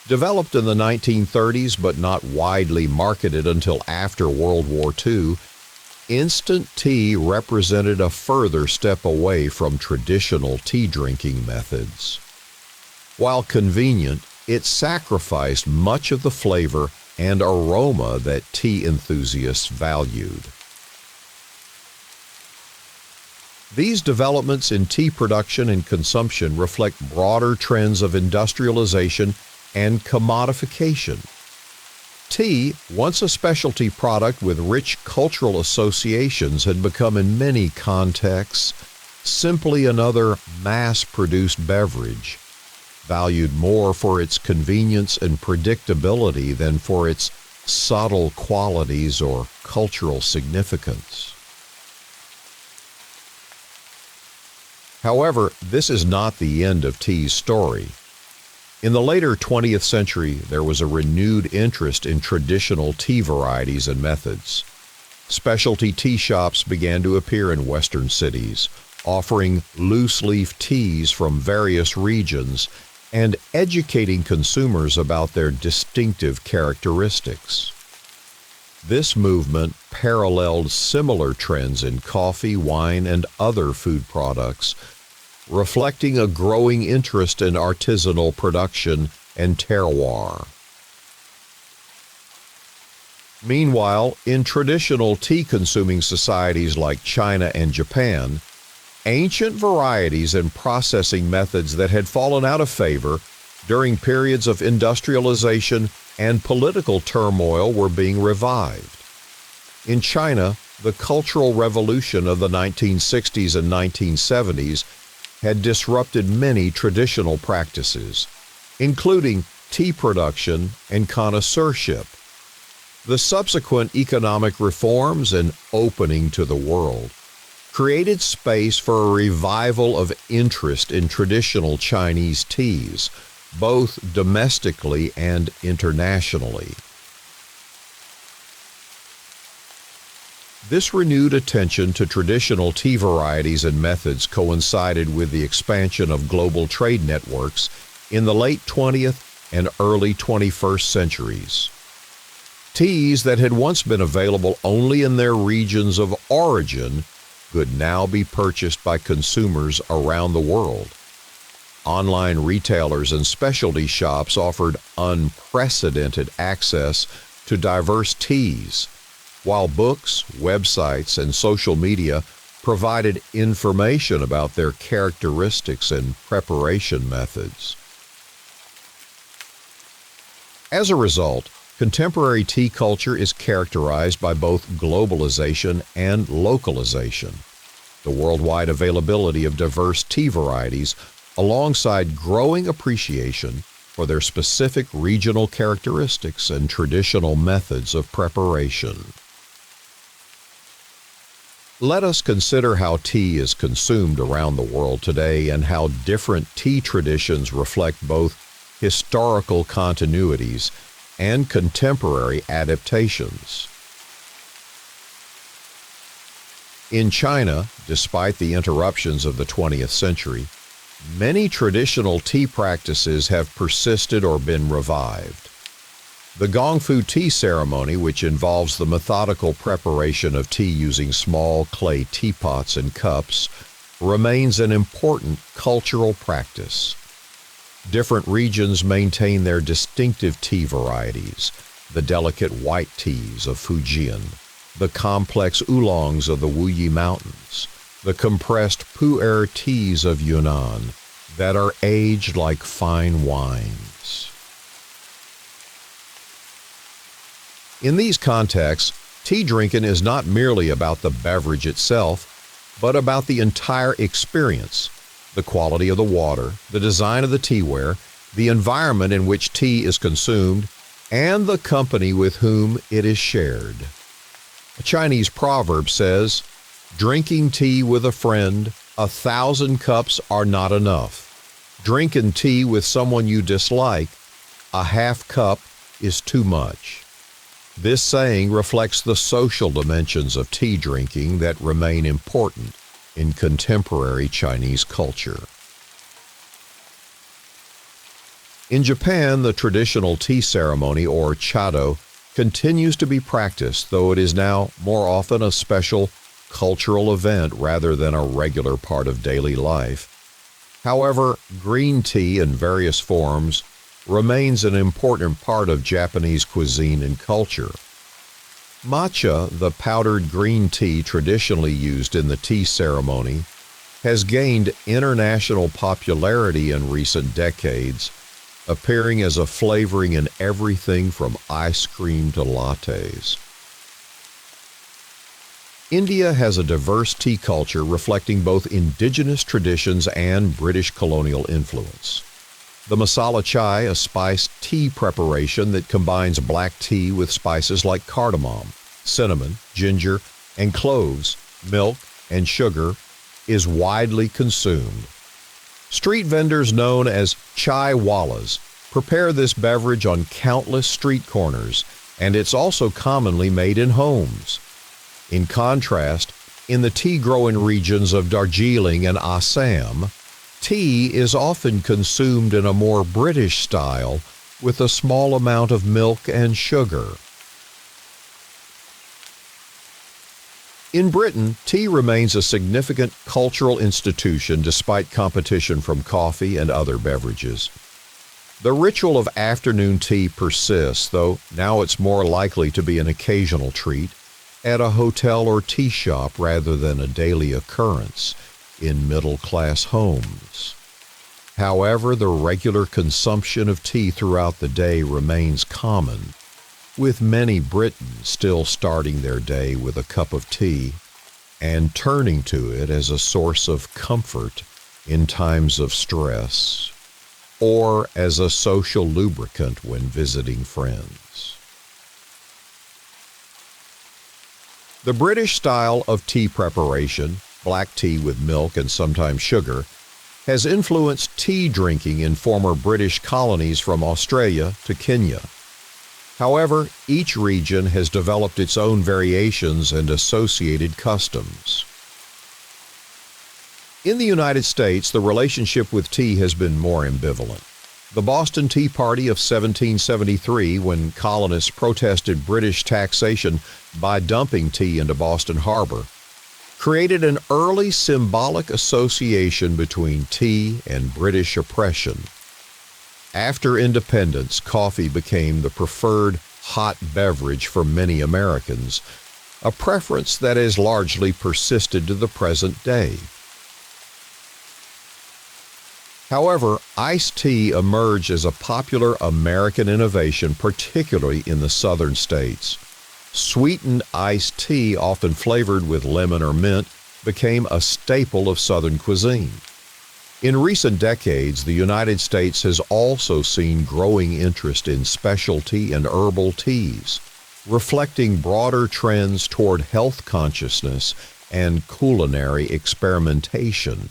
Developed in the 1930s but not widely marketed until after World War II, instant tea represented a further step away from traditional tea drinking methods. While convenient, it sacrificed much of the flavor and aroma that tea enthusiasts valued. These developments in tea production and consumption reflect broader trends of industrialization and commodification. Tea, once a specialty product with rich cultural associations, had become in many contexts simply another mass-produced beverage, valued more for its convenience and predictability than for its subtle qualities or cultural significance. However, this is not the end of tea's story. In the later 20th century, there was a renewed interest in traditional tea varieties and methods. Specialty tea shops began to appear in Western cities, offering loose-leaf teas from various regions and educating consumers about their distinctive characteristics. This movement paralleled similar trends in coffee, wine, and other food products, reflecting a growing interest in artisanal production and terroir. Meanwhile, in traditional tea-consuming societies like China and Japan, ancient varieties and processing methods that had fallen out of favor during periods of industrialization and political turmoil were being revived. In China, the Cultural Revolution of the 1960s and 1970s had disrupted many traditional practices, including tea production and connoisseurship. The subsequent economic reforms and opening to the world created space for a revival of interest in traditional Chinese teas, both domestically and internationally. This renewed attention to traditional tea varieties and methods coincided with the expansion of global trade networks in the late 20th and early 21st centuries. Teas that had once been available only in their regions of origin could now be purchased by consumers around the world. Online retailers and specialty shops offered unprecedented access to diverse teas, while books, websites, and social media provided information about their characteristics and preparation methods. As a result, contemporary tea culture is characterized by both globalization and localization. The worldwide availability of diverse tea varieties, alongside growing appreciation for their specific regional characteristics and traditional methods of preparation. Let us consider how tea is consumed around the world today and how different tea traditions reflect both historical continuities and contemporary adaptations. In China, despite the interruptions of the 20th century, many traditional tea practices have persisted or been revived. The Gongfu tea ceremony, which involves the methodical preparation of tea using small clay teapots and cups, remains an important cultural practice. Different regions maintain their distinctive tea varieties, the delicate white teas of Fujian, the complex oolongs of the Wuyi Mountains, the compressed pu'er teas of Yunnan that are aged like fine wines. In these contexts, tea drinking is not merely about the beverage itself, but about the entire experience, the quality of the water, the design of the teaware, the environment in which tea is consumed, and the company with whom it is shared. A Chinese proverb says, "Drinking tea with a friend, 1,000 cups are not enough. Drinking tea with someone you dislike, a half cup is too much." This saying reflects the social dimensions of tea drinking that remain important in contemporary Chinese culture. In Japan, the traditional tea ceremony, or chado, continues to be practiced, though it is now more often a special cultural event rather than a regular part of daily life. However, green tea in various forms remains an important part of Japanese cuisine and culture. Matcha, the powdered green tea traditionally used in the tea ceremony, has gained international popularity in recent decades, appearing as a flavoring in everything from ice cream to lattes. India has a diverse tea culture reflecting both indigenous traditions and British colonial influence. The masala chai, a spiced tea preparation that combines black tea with spices like cardamom, cinnamon, ginger, and cloves, milk, and sugar, is widely consumed. Street vendors known as chai wallas prepare this beverage on countless street corners, and it's also commonly made in homes. In contrast, in the tea-growing regions of Darjeeling and Assam, tea is often consumed in a more British style with a small amount of milk and sugar. In Britain, tea remains a significant cultural institution despite competition from coffee and other beverages. The ritual of afternoon tea persists, though now it's more likely to be an occasional treat at a hotel or tea shop rather than a daily occurrence in middle-class homes. However, the regular consumption of tea throughout the day remains common, with many Britons still starting their day with a cup of tea and turning to it as a source of comfort in times of stress or as a social lubricant when visiting friends. The British style of tea preparation, black tea with milk and sometimes sugar, has influenced tea drinking in former British colonies from Australia to Kenya. However, each region has developed its own variations and associated customs. In the United States, the relationship with tea has been more ambivalent. The Boston Tea Party of 1773, when colonists protested British taxation by dumping tea into Boston Harbor, created an early symbolic association between tea and British oppression. After independence, coffee became the preferred hot beverage for many Americans, a preference that has largely persisted to the present day. However, iced tea emerged as a popular American innovation, particularly in the southern states. Sweetened iced tea, often flavored with lemon or mint, became a staple of Southern cuisine. In recent decades, the United States has also seen growing interest in specialty and herbal teas, reflecting broader trends toward health consciousness and culinary experimentation.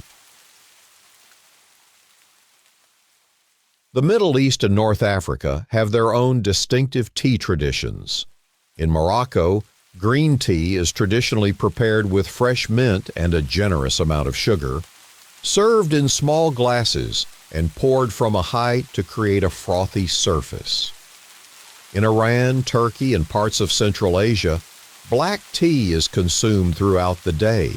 The Middle East and North Africa have their own distinctive tea traditions. In Morocco, green tea is traditionally prepared with fresh mint and a generous amount of sugar, served in small glasses and poured from a height to create a frothy surface. In Iran, Turkey, and parts of Central Asia, black tea is consumed throughout the day,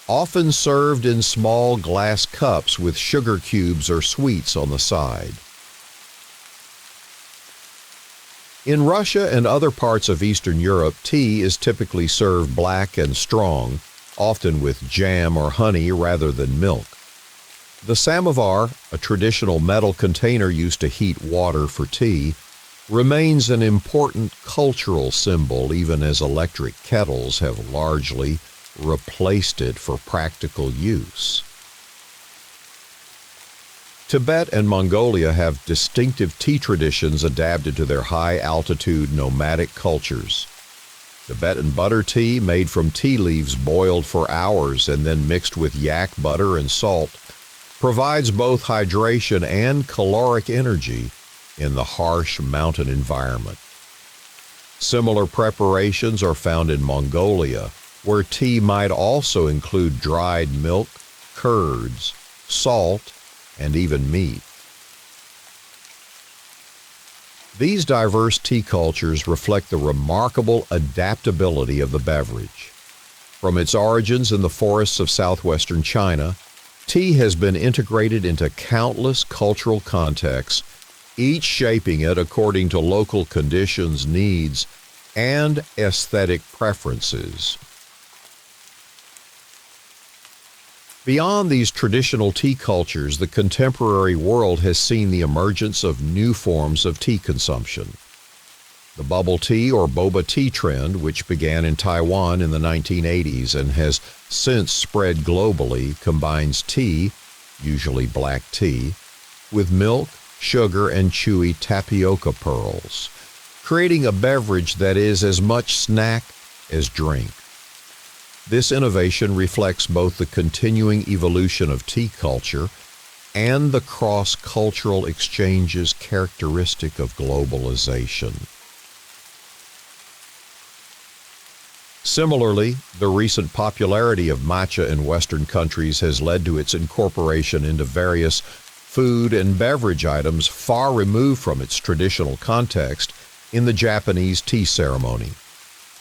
often served in small glass cups with sugar cubes or sweets on the side. In Russia and other parts of Eastern Europe, tea is typically served black and strong, often with jam or honey rather than milk. The samovar, a traditional metal container used to heat water for tea, remains an important cultural symbol even as electric kettles have largely replaced it for practical use. Tibet and Mongolia have distinctive tea traditions adapted to their high-altitude nomadic cultures. Tibetan butter tea, made from tea leaves boiled for hours and then mixed with yak butter and salt, provides both hydration and caloric energy in the harsh mountain environment. Similar preparations are found in Mongolia, where tea might also include dried milk, curds, salt, and even meat. These diverse tea cultures reflect the remarkable adaptability of the beverage. From its origins in the forests of southwestern China, tea has been integrated into countless cultural contexts, each shaping it according to local conditions, needs, and aesthetic preferences. Beyond these traditional tea cultures, the contemporary world has seen the emergence of new forms of tea consumption. The bubble tea or boba tea trend, which began in Taiwan in the 1980s and has since spread globally, combines tea, usually black tea, with milk, sugar, and chewy tapioca pearls, creating a beverage that is as much snack as drink. This innovation reflects both the continuing evolution of tea culture and the cross-cultural exchanges characteristic of globalization. Similarly, the recent popularity of matcha in Western countries has led to its incorporation into various food and beverage items far removed from its traditional context in the Japanese tea ceremony.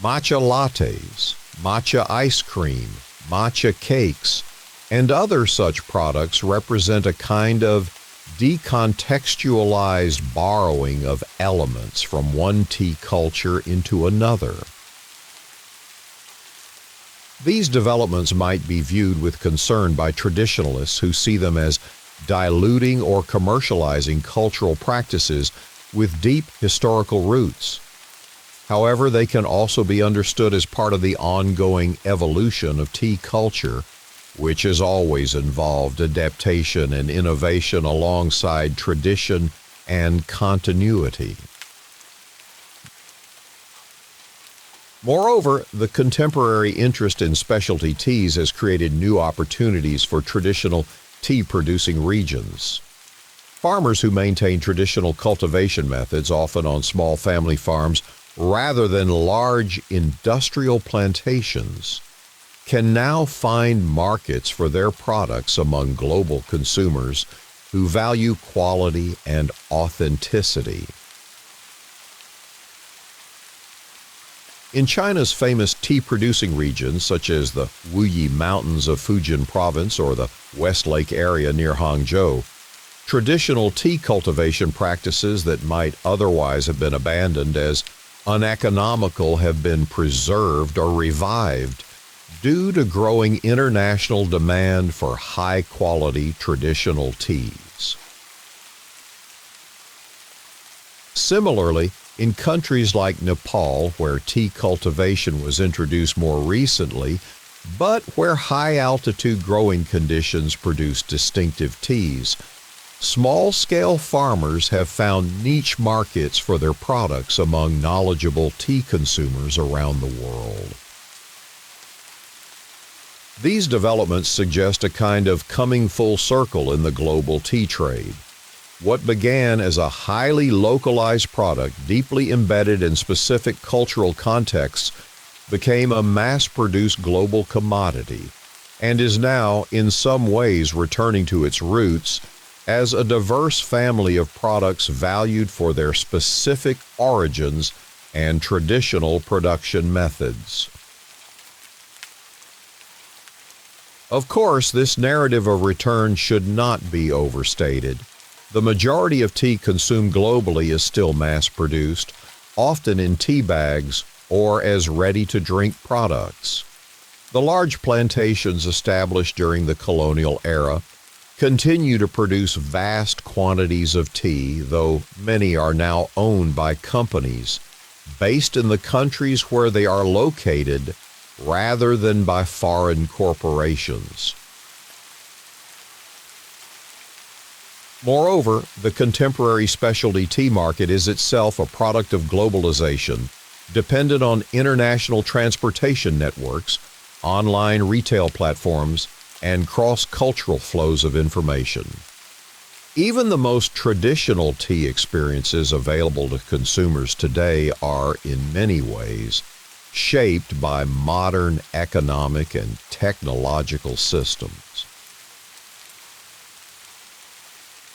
Matcha lattes, matcha ice cream, matcha cakes, and other such products represent a kind of decontextualized borrowing of elements from one tea culture into another. These developments might be viewed with concern by traditionalists who see them as diluting or commercializing cultural practices with deep historical roots. However, they can also be understood as part of the ongoing evolution of tea culture, which has always involved adaptation and innovation alongside tradition and continuity. Moreover, the contemporary interest in specialty teas has created new opportunities for traditional tea-producing regions. Farmers who maintain traditional cultivation methods, often on small family farms rather than large industrial plantations, can now find markets for their products among global consumers who value quality and authenticity. In China's famous tea-producing regions, such as the Wuyi Mountains of Fujian Province or the West Lake area near Hangzhou, traditional tea cultivation practices that might otherwise have been abandoned as uneconomical have been preserved or revived due to growing international demand for high-quality traditional teas. Similarly, in countries like Nepal, where tea cultivation was introduced more recently, but where high-altitude growing conditions produce distinctive teas, small-scale farmers have found niche markets for their products among knowledgeable tea consumers around the world. These developments suggest a kind of coming full circle in the global tea trade. What began as a highly localized product deeply embedded in specific cultural contexts became a mass-produced global commodity and is now, in some ways, returning to its roots as a diverse family of products valued for their specific origins and traditional production methods. Of course, this narrative of return should not be overstated. The majority of tea consumed globally is still mass-produced, often in tea bags or as ready-to-drink products. The large plantations established during the colonial era continue to produce vast quantities of tea, though many are now owned by companies based in the countries where they are located rather than by foreign corporations. Moreover, the contemporary specialty tea market is itself a product of globalization, dependent on international transportation networks, online retail platforms, and cross-cultural flows of information. Even the most traditional tea experiences available to consumers today are, in many ways, shaped by modern economic and technological systems.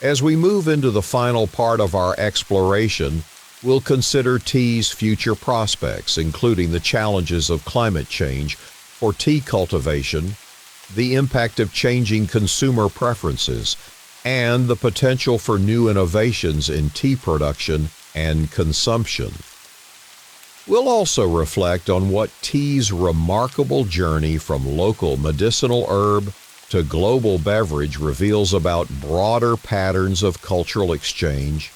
As we move into the final part of our exploration, we'll consider tea's future prospects, including the challenges of climate change for tea cultivation, the impact of changing consumer preferences, and the potential for new innovations in tea production and consumption. We'll also reflect on what tea's remarkable journey from local medicinal herb to global beverage reveals about broader patterns of cultural exchange,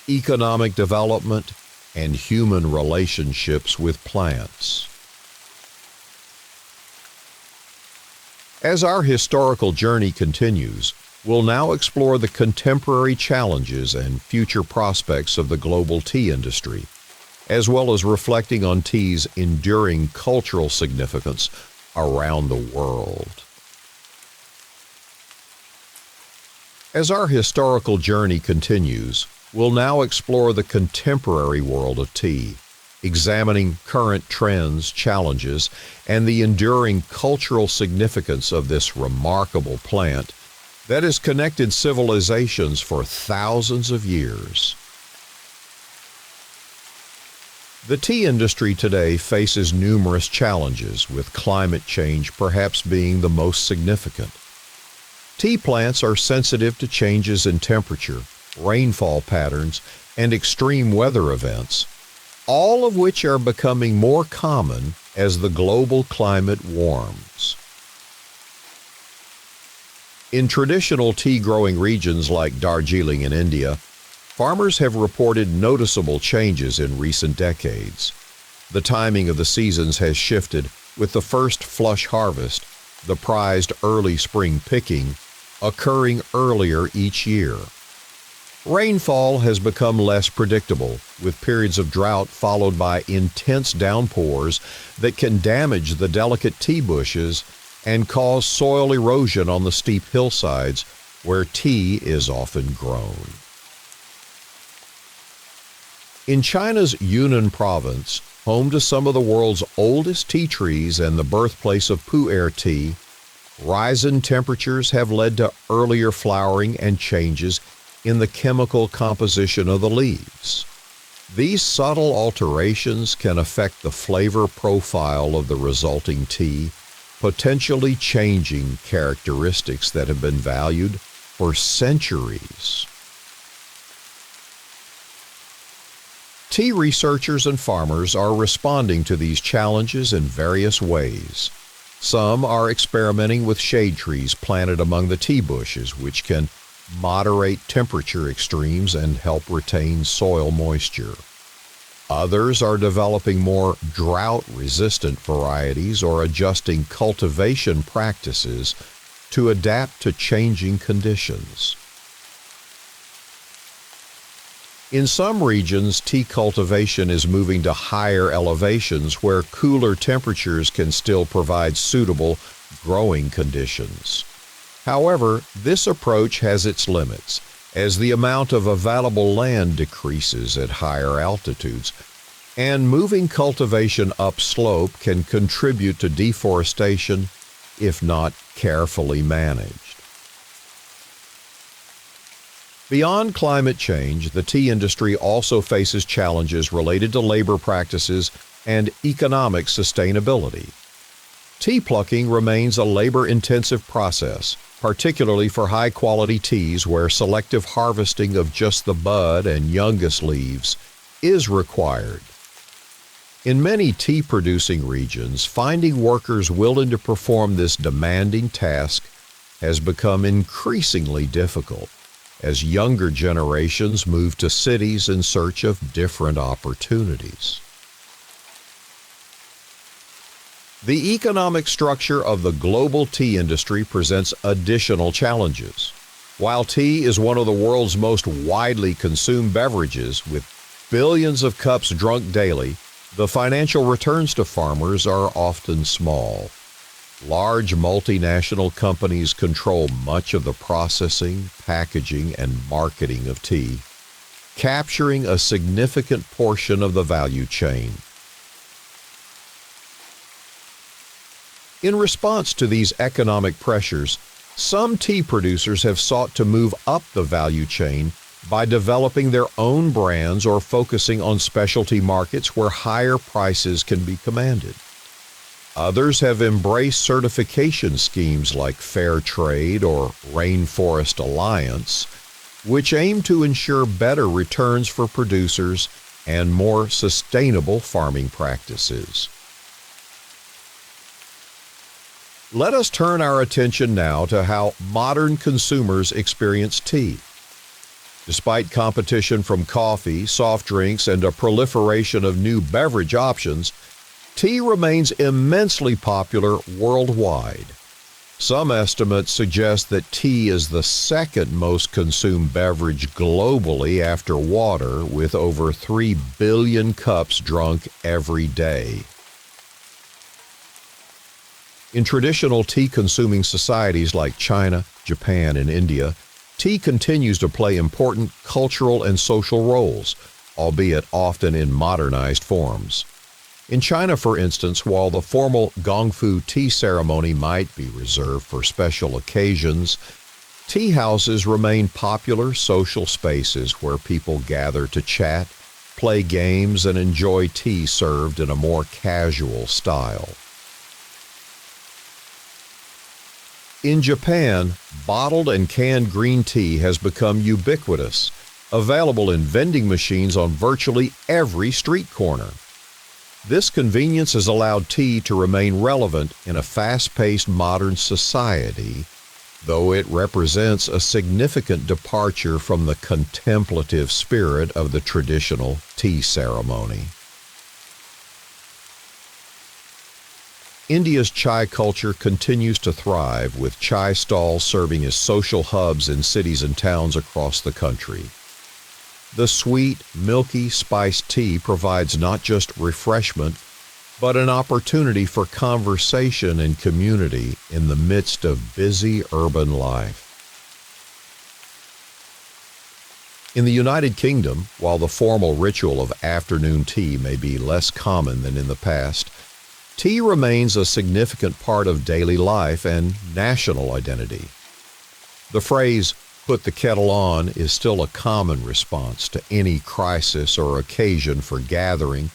economic development, and human relationships with plants. As our historical journey continues, we'll now explore the contemporary challenges and future prospects of the global tea industry, as well as reflecting on tea's enduring cultural significance around the world. As our historical journey continues, we'll now explore the contemporary world of tea, examining current trends, challenges, and the enduring cultural significance of this remarkable plant that has connected civilizations for thousands of years. The tea industry today faces numerous challenges, with climate change perhaps being the most significant. Tea plants are sensitive to changes in temperature, rainfall patterns, and extreme weather events, all of which are becoming more common as the global climate warms. In traditional tea-growing regions like Darjeeling in India, farmers have reported noticeable changes in recent decades. The timing of the seasons has shifted, with the first flush harvest, the prized early spring picking, occurring earlier each year. Rainfall has become less predictable, with periods of drought followed by intense downpours that can damage the delicate tea bushes and cause soil erosion on the steep hillsides where tea is often grown. In China's Yunnan province, home to some of the world's oldest tea trees and the birthplace of pu'er tea, rising temperatures have led to earlier flowering and changes in the chemical composition of the leaves. These subtle alterations can affect the flavor profile of the resulting tea, potentially changing characteristics that have been valued for centuries. Tea researchers and farmers are responding to these challenges in various ways. Some are experimenting with shade trees planted among the tea bushes, which can moderate temperature extremes and help retain soil moisture. Others are developing more drought-resistant varieties or adjusting cultivation practices to adapt to changing conditions. In some regions, tea cultivation is moving to higher elevations where cooler temperatures can still provide suitable growing conditions. However, this approach has its limits, as the amount of available land decreases at higher altitudes, and moving cultivation upslope can contribute to deforestation if not carefully managed. Beyond climate change, the tea industry also faces challenges related to labor practices and economic sustainability. Tea plucking remains a labor-intensive process, particularly for high-quality teas where selective harvesting of just the bud and youngest leaves is required. In many tea-producing regions, finding workers willing to perform this demanding task has become increasingly difficult as younger generations move to cities in search of different opportunities. The economic structure of the global tea industry presents additional challenges. While tea is one of the world's most widely consumed beverages, with billions of cups drunk daily, the financial returns to farmers are often small. Large multinational companies control much of the processing, packaging, and marketing of tea, capturing a significant portion of the value chain. In response to these economic pressures, some tea producers have sought to move up the value chain by developing their own brands or focusing on specialty markets where higher prices can be commanded. Others have embraced certification schemes like Fair Trade or Rainforest Alliance, which aim to ensure better returns for producers and more sustainable farming practices. Let us turn our attention now to how modern consumers experience tea. Despite competition from coffee, soft drinks, and a proliferation of new beverage options, tea remains immensely popular worldwide. Some estimates suggest that tea is the second most consumed beverage globally after water, with over 3 billion cups drunk every day. In traditional tea-consuming societies like China, Japan, and India, tea continues to play important cultural and social roles, albeit often in modernized forms. In China, for instance, while the formal gongfu tea ceremony might be reserved for special occasions, tea houses remain popular social spaces where people gather to chat, play games, and enjoy tea served in a more casual style. In Japan, bottled and canned green tea has become ubiquitous, available in vending machines on virtually every street corner. This convenience has allowed tea to remain relevant in a fast-paced modern society, though it represents a significant departure from the contemplative spirit of the traditional tea ceremony. India's chai culture continues to thrive, with chai stalls serving as social hubs in cities and towns across the country. The sweet, milky spiced tea provides not just refreshment, but an opportunity for conversation and community in the midst of busy urban life. In the United Kingdom, while the formal ritual of afternoon tea may be less common than in the past, tea remains a significant part of daily life and national identity. The phrase, "put the kettle on," is still a common response to any crisis or occasion for gathering,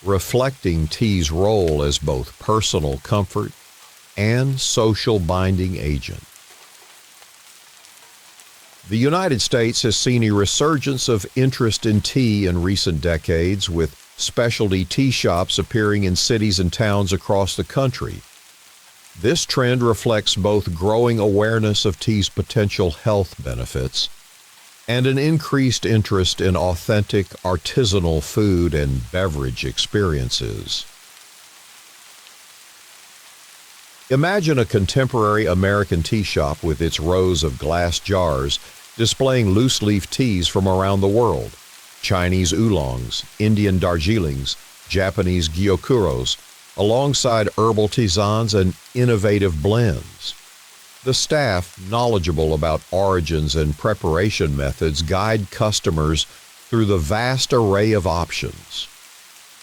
reflecting tea's role as both personal comfort and social binding agent. The United States has seen a resurgence of interest in tea in recent decades, with specialty tea shops appearing in cities and towns across the country. This trend reflects both growing awareness of tea's potential health benefits and an increased interest in authentic artisanal food and beverage experiences. Imagine a contemporary American tea shop with its rows of glass jars displaying loose-leaf teas from around the world: Chinese oolongs, Indian darjeelings, Japanese gyokuros, alongside herbal tisanes and innovative blends. The staff, knowledgeable about origins and preparation methods, guide customers through the vast array of options.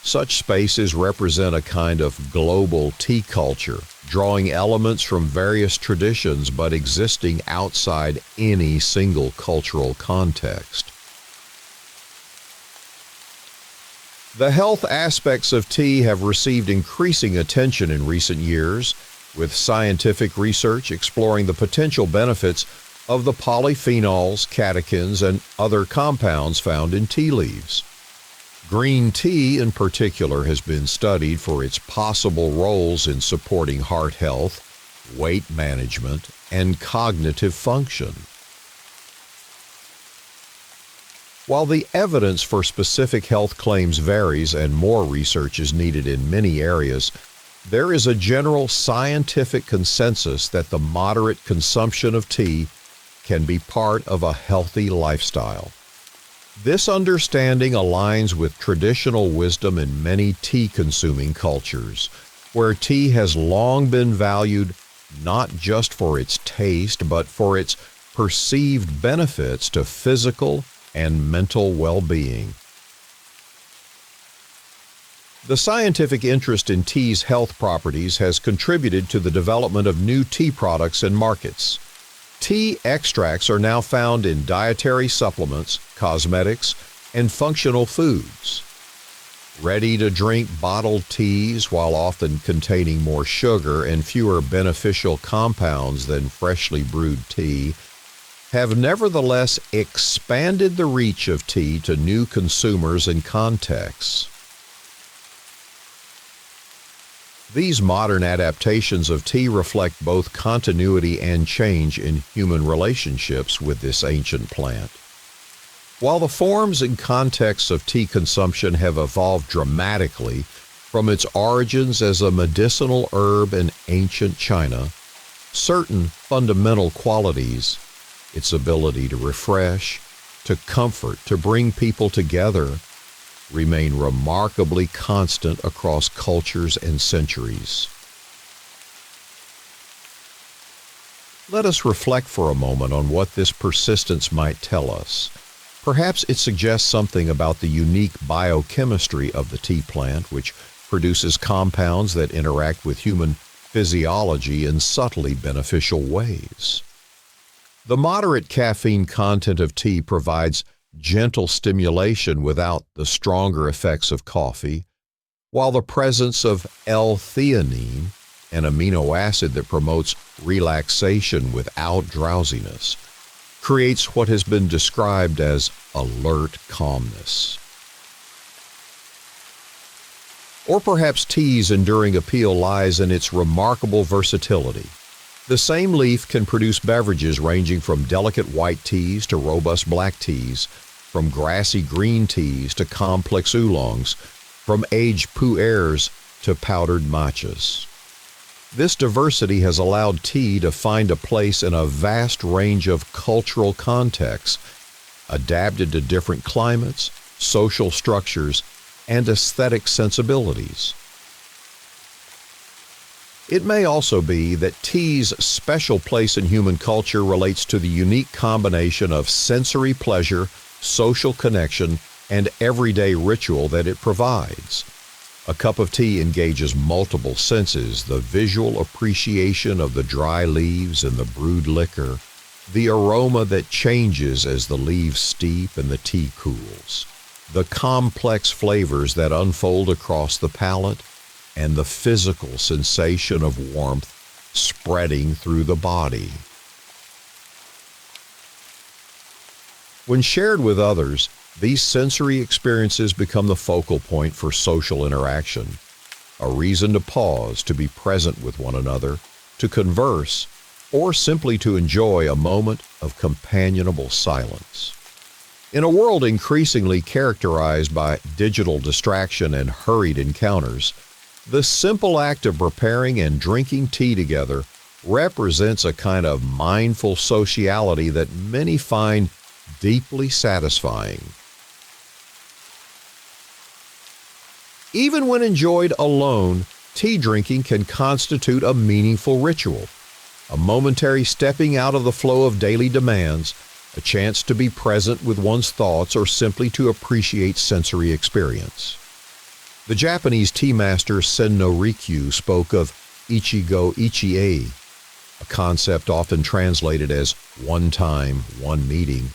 Such spaces represent a kind of global tea culture, drawing elements from various traditions but existing outside any single cultural context. The health aspects of tea have received increasing attention in recent years, with scientific research exploring the potential benefits of the polyphenols, catechins, and other compounds found in tea leaves. Green tea, in particular, has been studied for its possible roles in supporting heart health, weight management, and cognitive function. While the evidence for specific health claims varies and more research is needed in many areas, there is a general scientific consensus that the moderate consumption of tea can be part of a healthy lifestyle. This understanding aligns with traditional wisdom in many tea-consuming cultures, where tea has long been valued not just for its taste, but for its perceived benefits to physical and mental well-being. The scientific interest in tea's health properties has contributed to the development of new tea products and markets. Tea extracts are now found in dietary supplements, cosmetics, and functional foods. Ready-to-drink bottled teas, while often containing more sugar and fewer beneficial compounds than freshly brewed tea, have nevertheless expanded the reach of tea to new consumers and contexts. These modern adaptations of tea reflect both continuity and change in human relationships with this ancient plant. While the forms and contexts of tea consumption have evolved dramatically from its origins as a medicinal herb in ancient China, certain fundamental qualities, its ability to refresh, to comfort, to bring people together, remain remarkably constant across cultures and centuries. Let us reflect for a moment on what this persistence might tell us. Perhaps it suggests something about the unique biochemistry of the tea plant, which produces compounds that interact with human physiology in subtly beneficial ways. The moderate caffeine content of tea provides gentle stimulation without the stronger effects of coffee, while the presence of L-theanine, an amino acid that promotes relaxation without drowsiness, creates what has been described as alert calmness. Or perhaps tea's enduring appeal lies in its remarkable versatility. The same leaf can produce beverages ranging from delicate white teas to robust black teas, from grassy green teas to complex oolongs, from aged pu'ers to powdered matchas. This diversity has allowed tea to find a place in a vast range of cultural contexts, adapted to different climates, social structures, and aesthetic sensibilities. It may also be that tea's special place in human culture relates to the unique combination of sensory pleasure, social connection, and everyday ritual that it provides. A cup of tea engages multiple senses: the visual appreciation of the dry leaves and the brewed liquor, the aroma that changes as the leaves steep and the tea cools, the complex flavors that unfold across the palate, and the physical sensation of warmth spreading through the body. When shared with others, these sensory experiences become the focal point for social interaction, a reason to pause, to be present with one another, to converse, or simply to enjoy a moment of companionable silence. In a world increasingly characterized by digital distraction and hurried encounters, the simple act of preparing and drinking tea together represents a kind of mindful sociality that many find deeply satisfying. Even when enjoyed alone, tea drinking can constitute a meaningful ritual, a momentary stepping out of the flow of daily demands, a chance to be present with one's thoughts, or simply to appreciate sensory experience. The Japanese tea master Sen no Rikyu spoke of ichigo ichie, a concept often translated as one time, one meeting,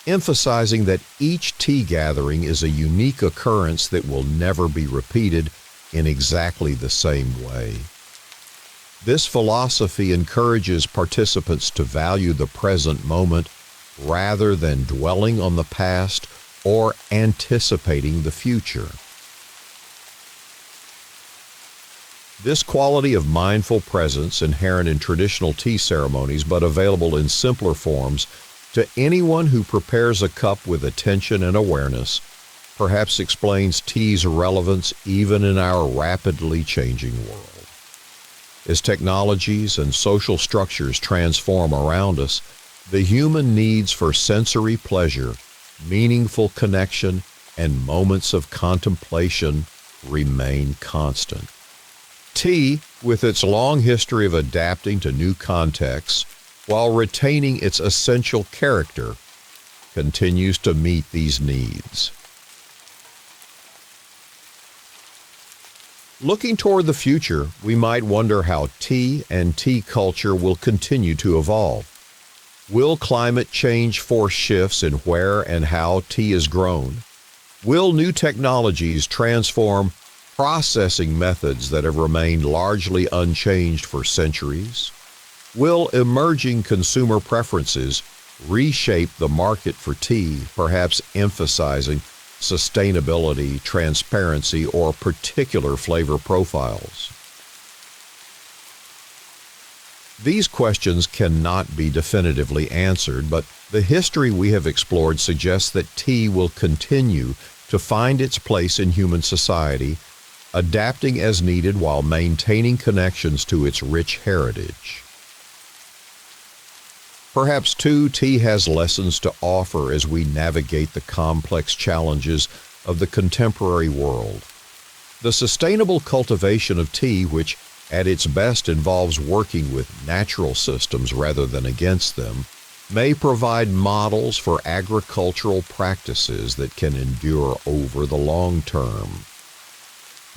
emphasizing that each tea gathering is a unique occurrence that will never be repeated in exactly the same way. This philosophy encourages participants to value the present moment rather than dwelling on the past or anticipating the future. This quality of mindful presence, inherent in traditional tea ceremonies but available in simpler forms to anyone who prepares a cup with attention and awareness, perhaps explains tea's relevance even in our rapidly changing world. As technologies and social structures transform around us, the human needs for sensory pleasure, meaningful connection, and moments of contemplation remain constant. Tea, with its long history of adapting to new contexts while retaining its essential character, continues to meet these needs. Looking toward the future, we might wonder how tea and tea culture will continue to evolve. Will climate change force shifts in where and how tea is grown? Will new technologies transform processing methods that have remained largely unchanged for centuries? Will emerging consumer preferences reshape the market for tea, perhaps emphasizing sustainability, transparency, or particular flavor profiles? These questions cannot be definitively answered, but the history we have explored suggests that tea will continue to find its place in human society, adapting as needed while maintaining connections to its rich heritage. Perhaps, too, tea has lessons to offer as we navigate the complex challenges of the contemporary world. The sustainable cultivation of tea, which at its best involves working with natural systems rather than against them, may provide models for agricultural practices that can endure over the long term.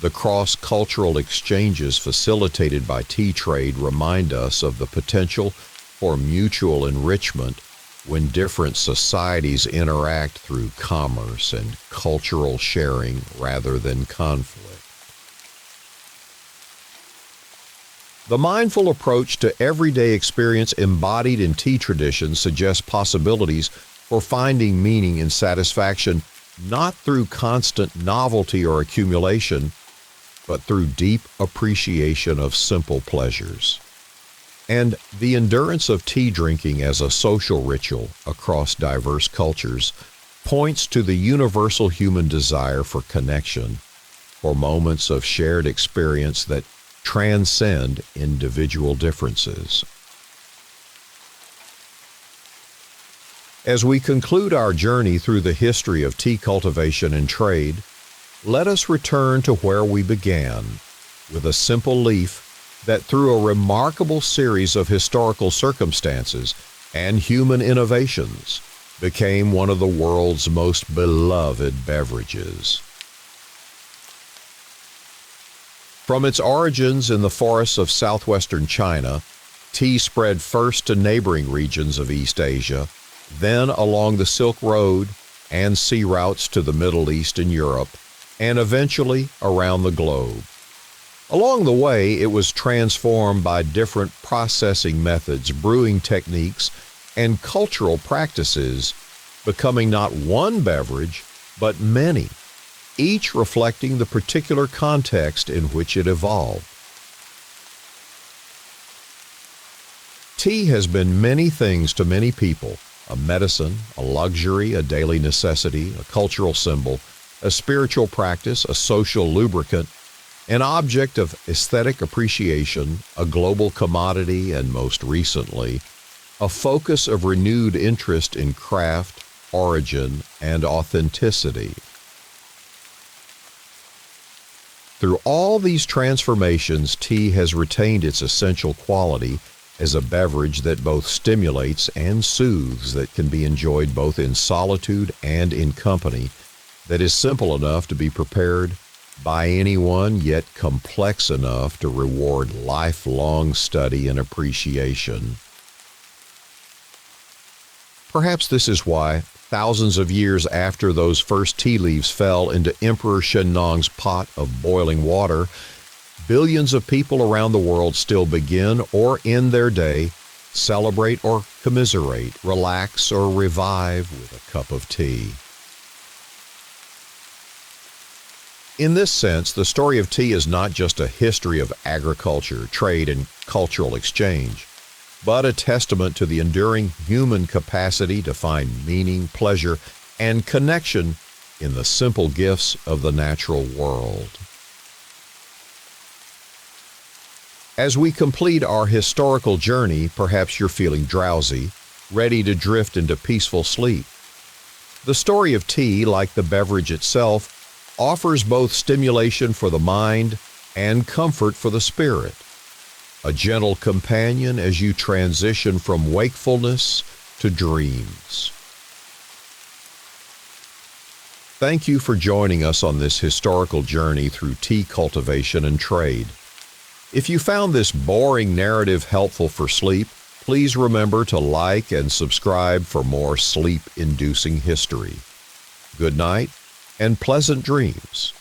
The cross-cultural exchanges facilitated by tea trade remind us of the potential for mutual enrichment when different societies interact through commerce and cultural sharing rather than conflict. The mindful approach to everyday experience embodied in tea traditions suggests possibilities for finding meaning and satisfaction not through constant novelty or accumulation, but through deep appreciation of simple pleasures. And the endurance of tea drinking as a social ritual across diverse cultures points to the universal human desire for connection, for moments of shared experience that transcend individual differences. As we conclude our journey through the history of tea cultivation and trade, let us return to where we began, with a simple leaf that through a remarkable series of historical circumstances and human innovations became one of the world's most beloved beverages. From its origins in the forests of southwestern China, tea spread first to neighboring regions of East Asia, then along the Silk Road and sea routes to the Middle East and Europe, and eventually around the globe. Along the way, it was transformed by different processing methods, brewing techniques, and cultural practices, becoming not one beverage, but many, each reflecting the particular context in which it evolved. Tea has been many things to many people: a medicine, a luxury, a daily necessity, a cultural symbol, a spiritual practice, a social lubricant, an object of aesthetic appreciation, a global commodity, and most recently, a focus of renewed interest in craft, origin, and authenticity. Through all these transformations, tea has retained its essential quality as a beverage that both stimulates and soothes, that can be enjoyed both in solitude and in company, that is simple enough to be prepared by anyone, yet complex enough to reward lifelong study and appreciation. Perhaps this is why, thousands of years after those first tea leaves fell into Emperor Shen Nong's pot of boiling water, billions of people around the world still begin or end their day, celebrate or commiserate, relax or revive with a cup of tea. In this sense, the story of tea is not just a history of agriculture, trade, and cultural exchange, but a testament to the enduring human capacity to find meaning, pleasure, and connection in the simple gifts of the natural world. As we complete our historical journey, perhaps you're feeling drowsy, ready to drift into peaceful sleep. The story of tea, like the beverage itself, offers both stimulation for the mind and comfort for the spirit, a gentle companion as you transition from wakefulness to dreams. Thank you for joining us on this historical journey through tea cultivation and trade. If you found this boring narrative helpful for sleep, please remember to like and subscribe for more sleep-inducing history. Good night, and pleasant dreams.